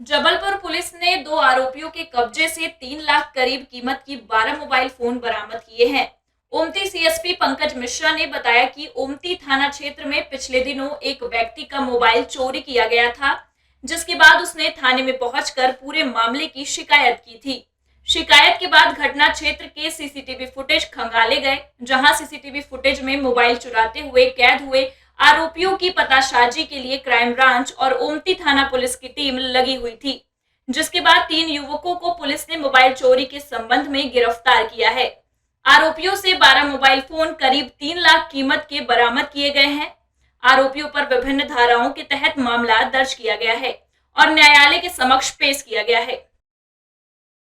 जबलपुर पुलिस ने 2 आरोपियों के कब्जे से 3 लाख करीब कीमत की 12 मोबाइल फोन बरामद किए हैं। ओमती सीएसपी पंकज मिश्रा ने बताया कि ओमती थाना क्षेत्र में पिछले दिनों एक व्यक्ति का मोबाइल चोरी किया गया था, जिसके बाद उसने थाने में पहुंचकर पूरे मामले की शिकायत की थी। शिकायत के बाद घटना क्षेत्र के सीसीटीवी फुटेज खंगाले गए, जहां सीसीटीवी फुटेज में मोबाइल चुराते हुए कैद हुए आरोपियों की पतासाजी के लिए क्राइम ब्रांच और ओमती थाना पुलिस की टीम लगी हुई थी, जिसके बाद 3 युवकों को पुलिस ने मोबाइल चोरी के संबंध में गिरफ्तार किया है। आरोपियों से 12 मोबाइल फोन करीब 3 लाख कीमत के बरामद किए गए हैं। आरोपियों पर विभिन्न धाराओं के तहत मामला दर्ज किया गया है और न्यायालय के समक्ष पेश किया गया है।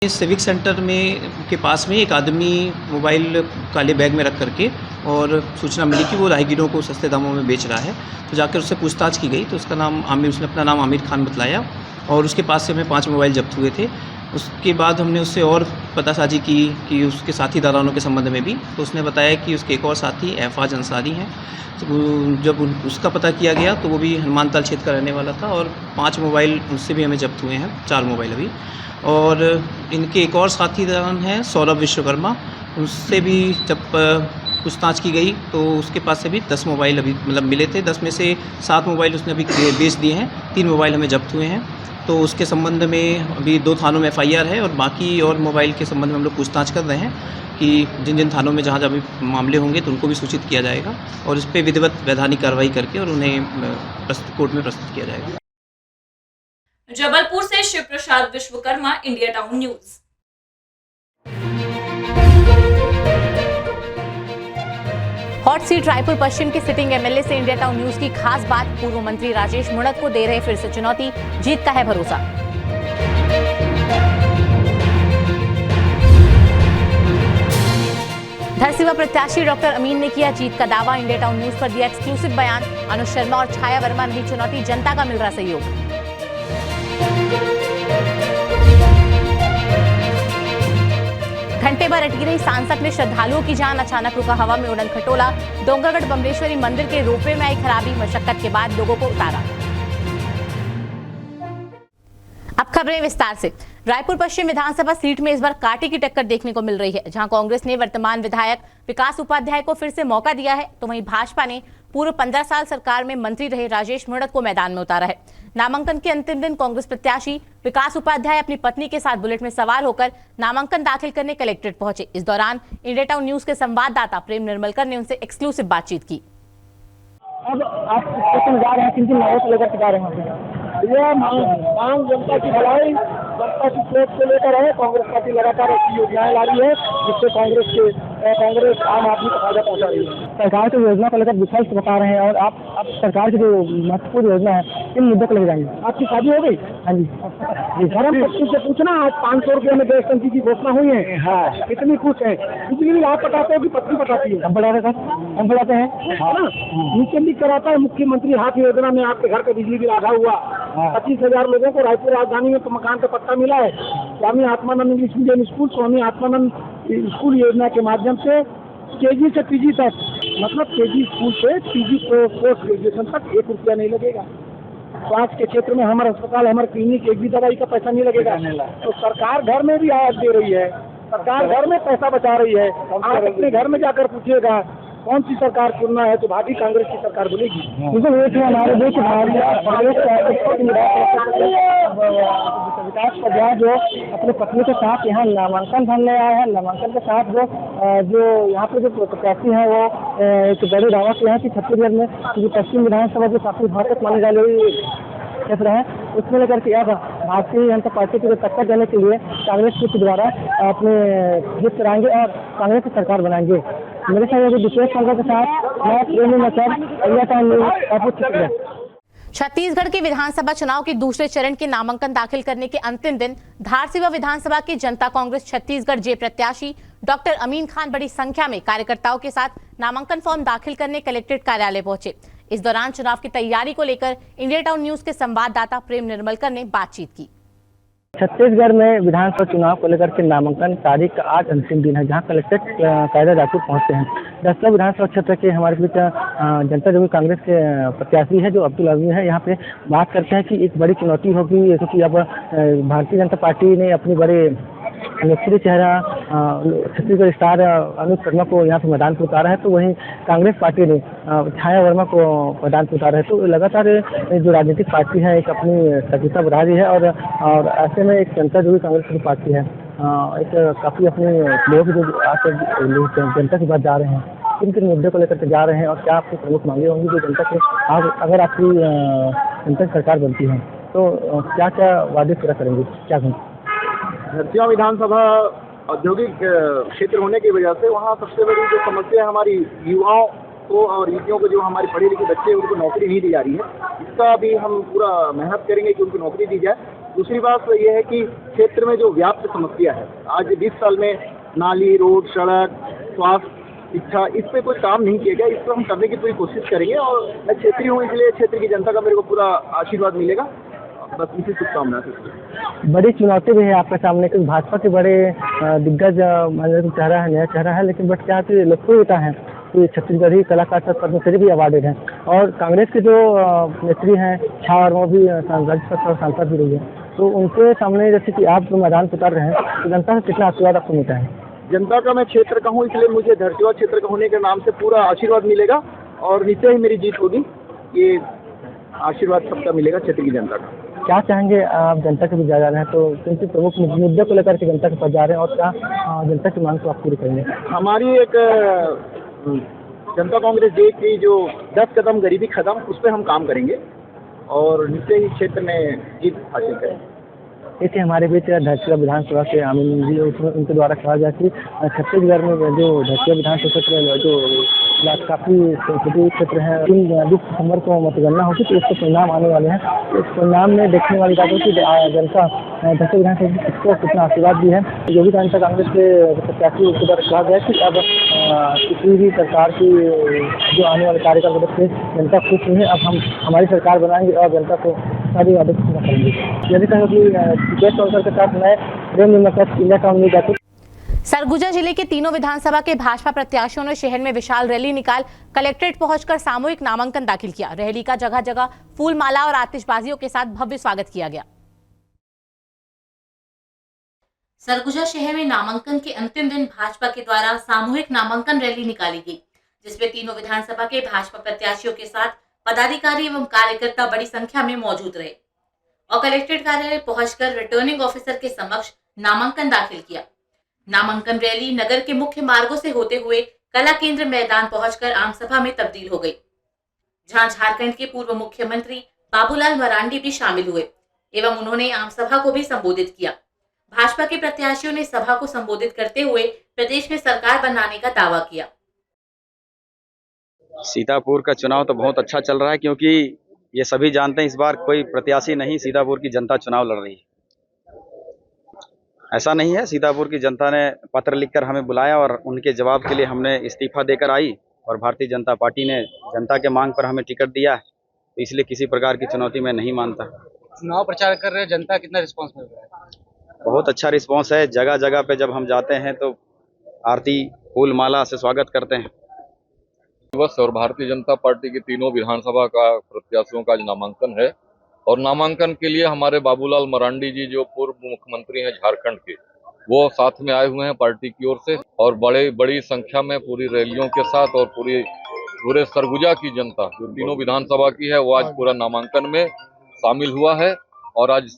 सिविक सेंटर में के पास में एक आदमी मोबाइल काले बैग में रख करके और सूचना मिली कि वो राहगीरों को सस्ते दामों में बेच रहा है, तो जाकर उससे पूछताछ की गई तो उसका नाम उसने अपना नाम आमिर खान बतलाया और उसके पास से हमें 5 मोबाइल जब्त हुए थे। उसके बाद हमने उससे और पतासाजी की कि उसके साथी दारानों के संबंध में भी, तो उसने बताया कि उसके एक और साथी एफाज अंसारी हैं। तो जब उसका पता किया गया तो वो भी हनुमानताल क्षेत्र का रहने वाला था और 5 मोबाइल उससे भी हमें जब्त हुए हैं, 4 मोबाइल अभी। और इनके एक और साथीदार हैं सौरभ विश्वकर्मा, उससे भी जब पूछताछ की गई तो उसके पास से भी 10 मोबाइल अभी मिले थे। 10 में से 7 मोबाइल उसने अभी बेच दिए हैं, 3 मोबाइल हमें जब्त हुए हैं। तो उसके संबंध में अभी 2 थानों में FIR है और बाकी और मोबाइल के संबंध में हम लोग पूछताछ कर रहे हैं कि जिन जिन थानों में जहाँ जहाँ भी मामले होंगे तो उनको भी सूचित किया जाएगा और इस पर विधिवत वैधानिक कार्रवाई करके और उन्हें कोर्ट में प्रस्तुत किया जाएगा। जबलपुर से Shiv Prasad Vishwakarma, India town news. Hot seat Raipur Paschim के सिटिंग MLA से इंडिया टाउन न्यूज की खास बात, पूर्व मंत्री राजेश मुणत को दे रहे फिर से चुनौती, जीत का है भरोसा। धरसीवा प्रत्याशी डॉक्टर अमीन ने किया जीत का दावा, इंडिया टाउन न्यूज पर दिया एक्सक्लूसिव बयान। अनुज शर्मा और छाया वर्मा नहीं चुनौती, जनता का मिल रहा सहयोग। घंटे भर अटकी रही सांसद में श्रद्धालुओं की जान, अचानक रुका हवा में उड़न खटोला। डोंगरगढ़ बम्बलेश्वरी मंदिर के रोपवे में आई खराबी, मशक्कत के बाद लोगों को उतारा। अब खबरें विस्तार से। रायपुर पश्चिम विधानसभा सीट में इस बार कांटे की टक्कर देखने को मिल रही है। जहां कांग्रेस ने वर्तमान विधायक विकास उपाध्याय को फिर से मौका दिया है, तो वहीं भाजपा ने पूर्व 15 साल सरकार में मंत्री रहे राजेश मुणत को मैदान में उतारा है। नामांकन के अंतिम दिन कांग्रेस प्रत्याशी विकास उपाध्याय अपनी पत्नी के साथ बुलेट में सवार होकर नामांकन दाखिल करने कलेक्ट्रेट पहुंचे। इस दौरान इंडिया टाउन न्यूज के संवाददाता प्रेम निर्मलकर ने उनसे एक्सक्लूसिव बातचीत की। अब आप स्टेशन जा रहे हैं, किन किन मांगों को लेकर जा रहे हैं? ये मांग जनता की भलाई, जनता की सोच को लेकर है। कांग्रेस पार्टी लगातार ऐसी योजनाएं ला रही है जिससे कांग्रेस आम आदमी को फायदा पहुंचा रही है। सरकार की योजना को लेकर विफल बता रहे हैं और आप सरकार की जो महत्वपूर्ण योजना है इन मुद्दों को लेकर जाएंगे। आपकी शादी हो गई? हाँ जी। धर्म पत्नी से पूछना, आज 500 रुपये में गैस टंकी की घोषणा हुई है। हाँ, कितनी खुश है? बिजली बिल आप पटाते हो कि पत्नी पटाती है? हम बढ़ाते सर, हम बढ़ाते हैं ना। नीचे लिख कर आता है मुख्यमंत्री हाथ योजना में आपके घर का बिजली बिल आधा हुआ। 25,000 लोगों को रायपुर राजधानी में मकान का पट्टा मिला है। Swami Atmanand English medium school, Swami Atmanand school योजना के माध्यम से KG से PG तक, मतलब KG स्कूल से PG पोस्ट ग्रेजुएशन तक 1 रुपया नहीं लगेगा। स्वास्थ्य के क्षेत्र में हमारा अस्पताल, हमारे क्लिनिक, एक भी दवाई का पैसा नहीं लगेगा। तो सरकार घर में भी आवाज दे रही है, सरकार घर में पैसा बचा रही है। आप अपने घर में जाकर पूछिएगा कौन सी सरकार चुनना है तो भाभी कांग्रेस की सरकार बोलेगी। हमारे देश विकास उपाध्याय जो अपने पत्नी के साथ यहाँ नामांकन भरने आए हैं, नामांकन के साथ जो यहाँ पे जो प्रत्याशी हैं वो एक बड़े दावा किया है कि छत्तीसगढ़ में जो पश्चिम विधानसभा जो काफी भारत माने जाने वाली क्षेत्र है उसमें लेकर के अब भारतीय जनता पार्टी को टक्कर देने के लिए कांग्रेस के द्वारा अपने जीत कराएंगे और कांग्रेस की सरकार बनाएंगे। मेरे साथ विशेष खबर के साथ मैं प्रेम निर्मलकर। छत्तीसगढ़ के विधानसभा चुनाव के दूसरे चरण के नामांकन दाखिल करने के अंतिम दिन धारसीवा विधानसभा के जनता कांग्रेस छत्तीसगढ़ जे प्रत्याशी डॉक्टर अमीन खान बड़ी संख्या में कार्यकर्ताओं के साथ नामांकन फॉर्म दाखिल करने कलेक्ट्रेट कार्यालय पहुंचे। इस दौरान चुनाव की तैयारी को लेकर इंडिया टाउन न्यूज के संवाददाता प्रेम निर्मलकर ने बातचीत की। छत्तीसगढ़ में विधानसभा चुनाव को लेकर के नामांकन तारीख का आज अंतिम दिन है, जहां कलेक्टर कार्यालय रायपुर पहुंचते हैं। 10 विधानसभा क्षेत्र के हमारे बीच जनता दल कांग्रेस के प्रत्याशी है जो अब्दुल अजीज है। यहाँ पे बात करते हैं कि एक बड़ी चुनौती होगी, क्योंकि अब भारतीय जनता पार्टी ने अपनी बड़े लोकप्रिय चेहरा छत्तीसगढ़ स्टार अनुज शर्मा को यहाँ पे मैदान पर उतारा है, तो वहीं कांग्रेस पार्टी ने छाया वर्मा को मैदान पर उतारा है। तो लगातार जो राजनीतिक पार्टी है एक अपनी सक्रियता बढ़ा रही है और ऐसे में एक जनता दल कांग्रेस की पार्टी है एक काफ़ी अपने लोग जो आकर जनता के पास जा रहे हैं, किन किन मुद्दे को लेकर के जा रहे हैं और क्या आपकी प्रमुख मांगे होंगी जो जनता के अगर आपकी जनता की सरकार बनती है तो क्या क्या वादे पूरा करेंगे, क्या कहेंगे? धरसिया विधानसभा औद्योगिक क्षेत्र होने की वजह से वहाँ सबसे बड़ी जो समस्या हमारी युवाओं को और युवतियों को, जो हमारे पढ़े लिखे बच्चे हैं उनको नौकरी नहीं दी जा रही है, इसका भी हम पूरा मेहनत करेंगे कि उनको नौकरी दी जाए। दूसरी बात यह है कि क्षेत्र में जो व्याप्त समस्या है, आज 20 साल में नाली, रोड, सड़क, स्वास्थ्य, शिक्षा, इस पर कोई काम नहीं किया गया। इस पर हम करने की पूरी कोशिश करेंगे और मैं क्षेत्रीय हूँ, इसलिए क्षेत्र की जनता का मेरे को पूरा आशीर्वाद मिलेगा। बस इसी शुभकामना से। बड़ी चुनौती भी है आपके सामने, क्योंकि भाजपा के बड़े दिग्गज चेहरा है, नया चेहरा है, लेकिन बट क्या लोकप्रियता है कि छत्तीसगढ़ी कलाकार पद्मश्री भी अवार्डेड है और कांग्रेस के जो नेत्री हैं छाया वर्मा भी राज्यसभा सांसद भी रही है, तो उनके सामने जैसे कि आप जो मैदान उतर रहे हैं तो जनता से कितना आशीर्वाद आपको मिलता है? जनता का मैं क्षेत्र का हूँ, इसलिए मुझे धरसिया क्षेत्र का होने के नाम से पूरा आशीर्वाद मिलेगा और निश्चय ही मेरी जीत होगी। ये आशीर्वाद सबका मिलेगा क्षेत्र की जनता का। क्या चाहेंगे आप जनता के बीच जा रहे हैं तो किन किन प्रमुख मुद्दे को लेकर के जनता के पास जा रहे हैं और क्या जनता की मांग को आप पूरी करेंगे? हमारी एक जनता कांग्रेस डे की जो 10 कदम गरीबी खत्म, उस पर हम काम करेंगे और निश्चय ही क्षेत्र में जीत हासिल करेंगे। देखिए हमारे बीच धरसिया विधानसभा के आमिर जी, उनके द्वारा कहा गया कि छत्तीसगढ़ में जो धरसिया विधानसभा क्षेत्र जो काफ़ी संसदीय क्षेत्र है, 20 दिसंबर को मतगणना होगी तो उसके परिणाम आने वाले हैं। तो इस परिणाम में देखने वाली बात है कि जनता धरसिया विधानसभा को कितना आशीर्वाद भी है। योगी जनता कांग्रेस के प्रत्याशी उनके द्वारा कहा गया कि अब किसी भी सरकार की जो आने वाले कार्यकाल को देखते जनता खुश नहीं है, अब हम हमारी सरकार बनाएंगे और जनता को सारी वादे पूरा करेंगे। यदि कहें कि के साथ मैं प्रेम इंडिया टाउन में जाकर सरगुजा जिले के तीनों विधानसभा के भाजपा प्रत्याशियों ने शहर में विशाल रैली निकाल कलेक्ट्रेट पहुंचकर सामूहिक नामांकन दाखिल किया। रैली का जगह जगह फूल माला और आतिशबाजियों के साथ भव्य स्वागत किया गया। सरगुजा शहर में नामांकन के अंतिम दिन भाजपा के द्वारा सामूहिक नामांकन रैली निकाली गई, जिसमें तीनों विधानसभा के भाजपा प्रत्याशियों के साथ पदाधिकारी एवं कार्यकर्ता बड़ी संख्या में मौजूद रहे और कलेक्ट्रेट कार्यालय पहुंचकर रिटर्निंग ऑफिसर के समक्ष नामांकन दाखिल किया। नामांकन रैली नगर के मुख्य मार्गों से होते हुए कला केंद्र मैदान पहुंचकर आमसभा में तब्दील हो गई, जहां झारखंड के पूर्व मुख्यमंत्री बाबूलाल मरांडी भी शामिल हुए एवं उन्होंने आमसभा को भी संबोधित किया। भाजपा के प्रत्याशियों ने सभा को संबोधित करते हुए प्रदेश में सरकार बनाने का दावा किया। सीतापुर का चुनाव तो बहुत अच्छा चल रहा है, क्योंकि ये सभी जानते हैं इस बार कोई प्रत्याशी नहीं, सीतापुर की जनता चुनाव लड़ रही है। ऐसा नहीं है, सीतापुर की जनता ने पत्र लिखकर हमें बुलाया और उनके जवाब के लिए हमने इस्तीफा देकर आई और भारतीय जनता पार्टी ने जनता के मांग पर हमें टिकट दिया है, तो इसलिए किसी प्रकार की चुनौती मैं नहीं मानता। चुनाव प्रचार कर रहे जनता कितना रिस्पांस मिल रहा है? बहुत अच्छा रिस्पांस है। जगह जगह पे जब हम जाते हैं तो आरती फूल माला से स्वागत करते हैं। बस और भारतीय जनता पार्टी की तीनों विधानसभा का प्रत्याशियों का नामांकन है और नामांकन के लिए हमारे बाबूलाल मरांडी जी जो पूर्व मुख्यमंत्री हैं झारखंड के, वो साथ में आए हुए हैं पार्टी की ओर से और बड़ी संख्या में पूरी रैलियों के साथ और पूरे सरगुजा की जनता जो तीनों विधानसभा की है वो आज पूरा नामांकन में शामिल हुआ है और आज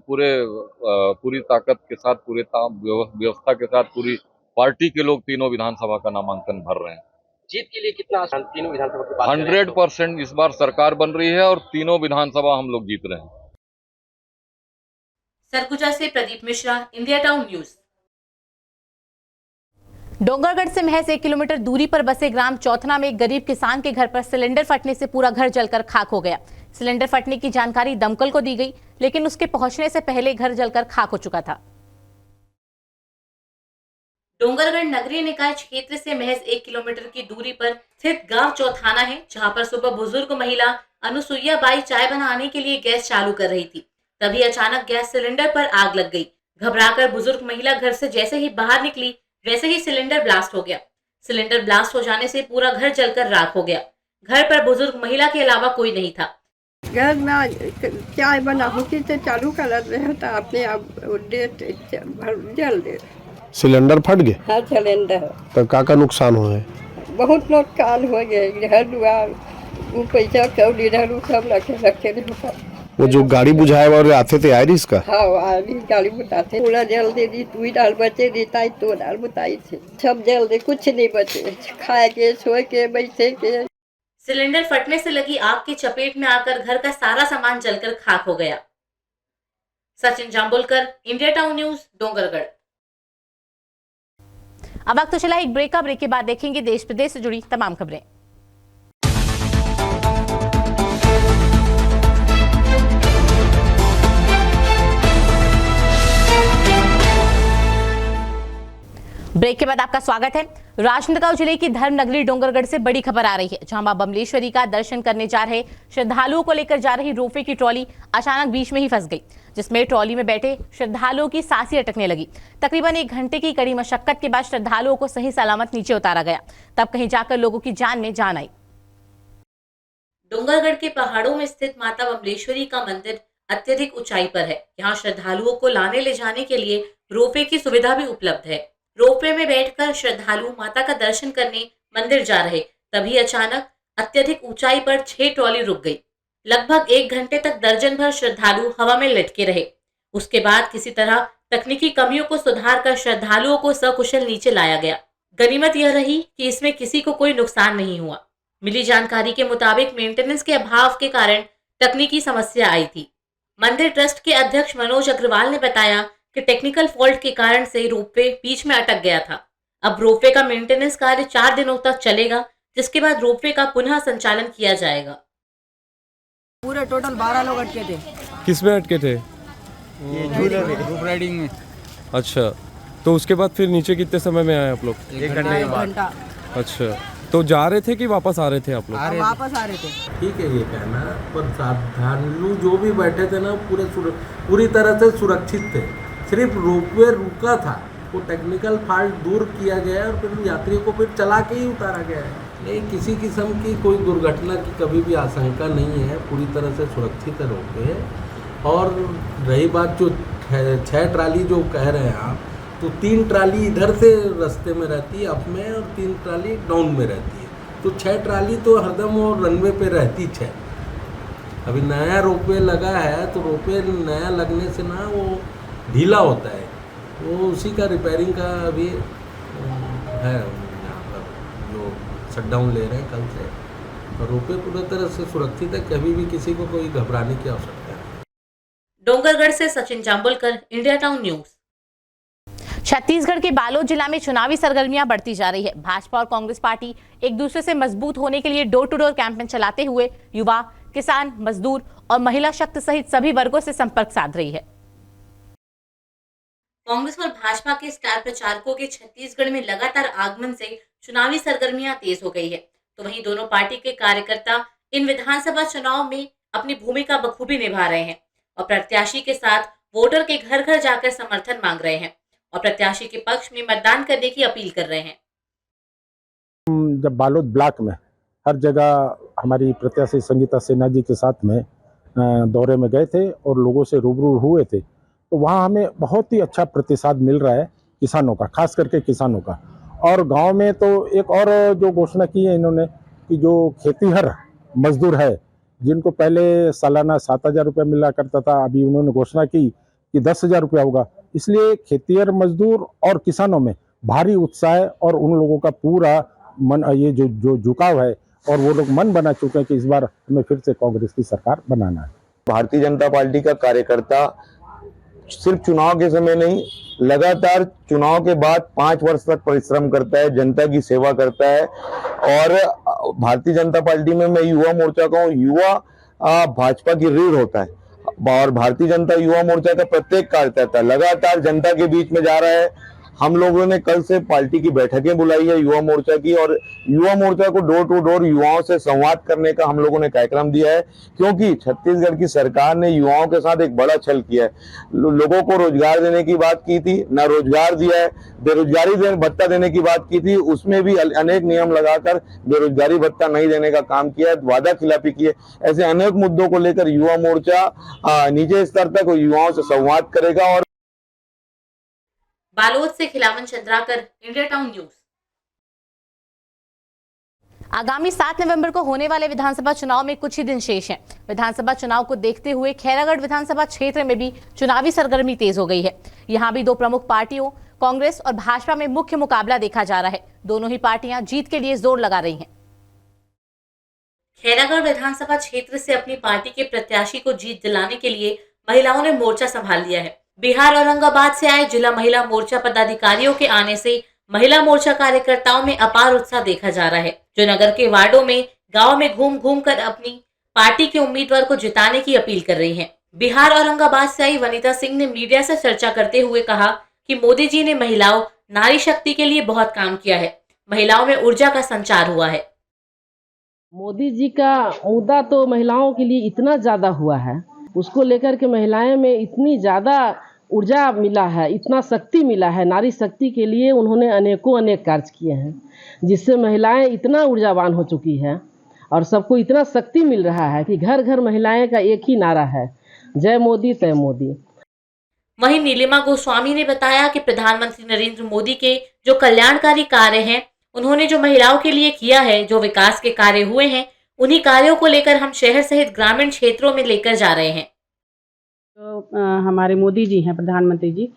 पूरी ताकत के साथ, पूरे व्यवस्था के साथ पूरी पार्टी के लोग तीनों विधानसभा का नामांकन भर रहे हैं। जीत के लिए कितना आसान? तीनों विधानसभा की बात 100% इस बार सरकार बन रही है और तीनों विधानसभा हम लोग जीत रहे हैं। सरगुजा से Pradeep Mishra, India town news. Dongargarh से महज 1 किलोमीटर दूरी पर बसे ग्राम चौथना में एक गरीब किसान के घर पर सिलेंडर फटने से पूरा घर जलकर खाक हो गया। सिलेंडर फटने की जानकारी दमकल को दी गई, लेकिन उसके पहुंचने से पहले घर जलकर खाक हो चुका था। डोंगरगढ़ नगरीय निकाय क्षेत्र से महज 1 किलोमीटर की दूरी पर स्थित गांव चौथाना है, जहां पर सुबह बुजुर्ग महिला अनुसुईया बाई चाय बनाने के लिए गैस चालू कर रही थी। तभी अचानक गैस सिलेंडर पर आग लग गई। घबराकर बुजुर्ग महिला घर से जैसे ही बाहर निकली वैसे ही सिलेंडर ब्लास्ट हो गया। सिलेंडर ब्लास्ट हो जाने से पूरा घर जलकर राख हो गया। घर पर बुजुर्ग महिला के अलावा कोई नहीं था। घर में चाय बना होती तो चालू कर रहे था, अपने आप जल दे। सिलेंडर फट गए? हाँ, सिलेंडर तो का नुकसान हुआ है? बहुत नुकसान हो गए। घर दुआर वो पैसा कौड़ी इधर सब रखे रहे। वो जो गाड़ी बुझाए वाले आते थे आयरिस का? हाँ, आयरिस गाड़ी बुझाते पूरा जल दे दी। तू डाल बचे देता है तो डाल बुताई थे, सब जल दे, कुछ नहीं बचे। खाए के सोए के बैठे के। सिलेंडर फटने से लगी आग की चपेट में आकर घर का सारा सामान जलकर खाक हो गया। Sachin Jambulkar, India town news, Dongargarh. अब वक्त तो चला एक ब्रेक का। ब्रेक के बाद देखेंगे देश प्रदेश से जुड़ी तमाम खबरें। ब्रेक के बाद आपका स्वागत है। राजनांदगांव जिले की धर्मनगरी डोंगरगढ़ से बड़ी खबर आ रही है, जहां मां बमलेश्वरी का दर्शन करने जा रहे श्रद्धालुओं को लेकर जा रही रोपवे की ट्रॉली अचानक बीच में ही फंस गई, जिसमें ट्रॉली में बैठे श्रद्धालुओं की सांसें अटकने लगी। तकरीबन 1 घंटे की कड़ी मशक्कत के बाद श्रद्धालुओं को सही सलामत नीचे उतारा गया, तब कहीं जाकर लोगों की जान में जान आई। डोंगरगढ़ के पहाड़ों में स्थित माता बमलेश्वरी का मंदिर अत्यधिक ऊंचाई पर है। यहाँ श्रद्धालुओं को लाने ले जाने के लिए रोपवे की सुविधा भी उपलब्ध है। रोपवे में बैठकर श्रद्धालु माता का दर्शन करने मंदिर जा रहे, तभी अचानक अत्यधिक ऊंचाई पर 6 ट्रॉली रुक गई। लगभग 1 घंटे तक दर्जन भर श्रद्धालु हवा में लटके रहे। उसके बाद किसी तरह तकनीकी कमियों को सुधार कर श्रद्धालुओं को सकुशल नीचे लाया गया। गनीमत यह रही कि इसमें किसी को कोई नुकसान नहीं हुआ। मिली जानकारी के मुताबिक मेंटेनेंस के अभाव के कारण तकनीकी समस्या आई थी। मंदिर ट्रस्ट के अध्यक्ष मनोज अग्रवाल ने बताया कि टेक्निकल फॉल्ट के कारण से रोपवे बीच में अटक गया था। अब रोपवे का मेंटेनेंस कार्य 4 दिनों तक चलेगा, जिसके बाद रोपवे का पुनः संचालन किया जाएगा। पूरे टोटल 12 लोग अटके थे। किस में अटके थे? ग्रुप राइडिंग में। अच्छा, तो उसके बाद फिर नीचे कितने समय में आए आप लोग? 1 घंटा। अच्छा, तो जा रहे थे कि वापस आ रहे थे आप लोग? वापस आ रहे थे। ठीक है ये कहना, पर श्रद्धालु जो भी बैठे थे ना पूरी तरह से सुरक्षित थे। सिर्फ रोपवे रुका था, वो टेक्निकल फॉल्ट दूर किया गया और फिर यात्रियों को फिर चला के ही उतारा गया है। नहीं, किसी किस्म की कोई दुर्घटना की कभी भी आशंका नहीं है। पूरी तरह से सुरक्षित है रोपवे। और रही बात जो 6 ट्राली जो कह रहे हैं आप, तो 3 ट्राली इधर से रास्ते में रहती है अप में और 3 ट्राली डाउन में रहती है। तो 6 ट्राली तो हरदम वो रनवे पे रहती 6। अभी नया रोपवे लगा है, तो रोपवे नया लगने से ना वो ढीला होता है, वो उसी का रिपेयरिंग का अभी है यहाँ पर जो शटडाउन ले रहे हैं कल से। और रोपवे पूरी तरह से सुरक्षित है, कभी भी किसी को कोई घबराने की आवश्यकता है। डोंगरगढ़ से Sachin Jambulkar, India town news. Chhattisgarh के बालोद जिला में चुनावी सरगर्मियां बढ़ती जा रही है। भाजपा और कांग्रेस पार्टी एक दूसरे से मजबूत होने के लिए डोर टू डोर कैंपेन चलाते हुए युवा, किसान, मजदूर और महिला शक्ति सहित सभी वर्गों से संपर्क साध रही है। कांग्रेस और भाजपा के स्टार प्रचारकों के छत्तीसगढ़ में लगातार आगमन से चुनावी सरगर्मियां तेज हो गई है, तो वहीं दोनों पार्टी के कार्यकर्ता इन विधानसभा चुनाव में अपनी भूमिका बखूबी निभा रहे हैं और प्रत्याशी के साथ वोटर के घर घर जाकर समर्थन मांग रहे हैं और प्रत्याशी के पक्ष में मतदान करने की अपील कर रहे हैं। जब बालोद ब्लॉक में हर जगह हमारी प्रत्याशी संगीता सिन्हा जी के साथ में दौरे में गए थे और लोगों से रूबरू हुए थे, तो वहाँ हमें बहुत ही अच्छा प्रतिसाद मिल रहा है किसानों का, खास करके किसानों का। और गांव में तो एक और जो घोषणा की है इन्होंने कि जो खेतीहर मजदूर है, जिनको पहले सालाना 7,000 रुपये मिला करता था, अभी उन्होंने घोषणा की कि 10,000 रुपया होगा। इसलिए खेतीहर मजदूर और किसानों में भारी उत्साह है और उन लोगों का पूरा मन, ये जो झुकाव है, और वो लोग मन बना चुके हैं कि इस बार हमें फिर से कांग्रेस की सरकार बनाना है। भारतीय जनता पार्टी का कार्यकर्ता सिर्फ चुनाव के समय नहीं, लगातार चुनाव के बाद 5 वर्ष तक परिश्रम करता है, जनता की सेवा करता है। और भारतीय जनता पार्टी में मैं युवा मोर्चा का हूँ, युवा भाजपा की रीढ़ होता है और भारतीय जनता युवा मोर्चा का प्रत्येक कार्यकर्ता लगातार जनता के बीच में जा रहा है। हम लोगों ने कल से पार्टी की बैठकें बुलाई है युवा मोर्चा की, और युवा मोर्चा को डोर टू डोर युवाओं से संवाद करने का हम लोगों ने कार्यक्रम दिया है, क्योंकि छत्तीसगढ़ की सरकार ने युवाओं के साथ एक बड़ा छल किया है। लोगों को रोजगार देने की बात की थी, ना रोजगार दिया है। बेरोजगारी भत्ता देने की बात की थी, उसमें भी अनेक नियम लगाकर बेरोजगारी भत्ता नहीं देने का काम किया है, वादा खिलाफी की है। ऐसे अनेक मुद्दों को लेकर युवा मोर्चा नीचे स्तर तक युवाओं से संवाद करेगा। और बालोद से Khilawan Chandrakar, India town news. आगामी 7 नवंबर को होने वाले विधानसभा चुनाव में कुछ ही दिन शेष हैं। विधानसभा चुनाव को देखते हुए खैरागढ़ विधानसभा क्षेत्र में भी चुनावी सरगर्मी तेज हो गई है। यहां भी दो प्रमुख पार्टियों कांग्रेस और भाजपा में मुख्य मुकाबला देखा जा रहा है। दोनों ही पार्टियां जीत के लिए जोर लगा रही हैं। खैरागढ़ विधानसभा क्षेत्र से अपनी पार्टी के प्रत्याशी को जीत दिलाने के लिए महिलाओं ने मोर्चा संभाल लिया है। बिहार औरंगाबाद से आए जिला महिला मोर्चा पदाधिकारियों के आने से महिला मोर्चा कार्यकर्ताओं में अपार उत्साह देखा जा रहा है, जो नगर के वार्डों में गांव में घूम घूम कर अपनी पार्टी के उम्मीदवार को जिताने की अपील कर रही हैं। बिहार औरंगाबाद से आई वनिता सिंह ने मीडिया से चर्चा करते हुए कहा कि मोदी जी ने महिलाओं नारी शक्ति के लिए बहुत काम किया है, महिलाओं में ऊर्जा का संचार हुआ है। मोदी जी का मुद्दा तो महिलाओं के लिए इतना ज़्यादा हुआ है, उसको लेकर के महिलाएं में इतनी ज़्यादा ऊर्जा मिला है, इतना शक्ति मिला है। नारी शक्ति के लिए उन्होंने अनेक कार्य किए हैं, जिससे महिलाएं इतना ऊर्जावान हो चुकी है और सबको इतना शक्ति मिल रहा है कि घर घर महिलाएं का एक ही नारा है, जय मोदी तय मोदी। वहीं नीलिमा गोस्वामी ने बताया कि प्रधानमंत्री नरेंद्र मोदी के जो कल्याणकारी कार्य हैं, उन्होंने जो महिलाओं के लिए किया है, जो विकास के कार्य हुए हैं, उन्हीं कार्यों को लेकर हम शहर सहित ग्रामीण क्षेत्रों में लेकर जा रहे हैं। तो हमारे मोदी जी हैं प्रधानमंत्री जी,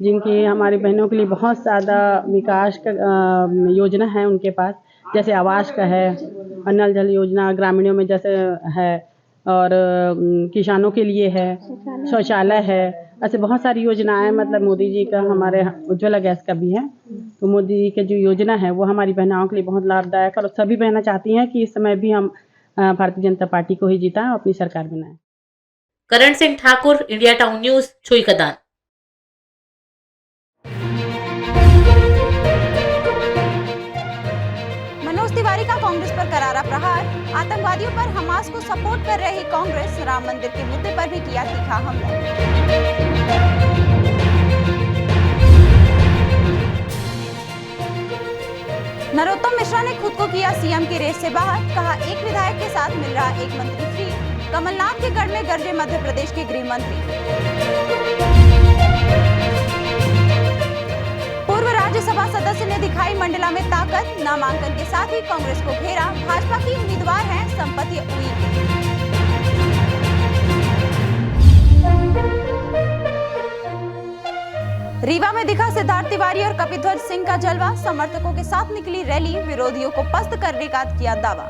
जिनके हमारी बहनों के लिए बहुत ज़्यादा विकास का योजना है उनके पास, जैसे आवास का है, नल जल योजना ग्रामीणों में जैसे है, और किसानों के लिए है, शौचालय है, ऐसे बहुत सारी योजनाएं मतलब मोदी जी का, हमारे उज्ज्वला गैस का भी है। तो मोदी जी की जो योजना है वो हमारी बहनों के लिए बहुत लाभदायक है और सभी बहनें चाहती हैं कि इस समय भी हम भारतीय जनता पार्टी को ही जीताएं और अपनी सरकार बनाएं। Karan Singh Thakur, India town news, Chhuikhadan. Manoj Tiwari का कांग्रेस पर करारा प्रहार। आतंकवादियों पर हमास को सपोर्ट कर रही कांग्रेस, राम मंदिर के मुद्दे पर भी किया तीखा हमला। नरोत्तम मिश्रा ने खुद को किया सीएम की रेस से बाहर, कहा एक विधायक के साथ मिल रहा एक मंत्री फ्री। कमलनाथ के गढ़ में गरजे मध्य प्रदेश के गृह मंत्री। पूर्व राज्यसभा सदस्य ने दिखाई मंडला में ताकत, नामांकन के साथ ही कांग्रेस को घेरा। भाजपा की उम्मीदवार हैं संपत्ति उइके। रीवा में दिखा सिद्धार्थ तिवारी और कपिध्वज सिंह का जलवा, समर्थकों के साथ निकली रैली, विरोधियों को पस्त करने का किया दावा।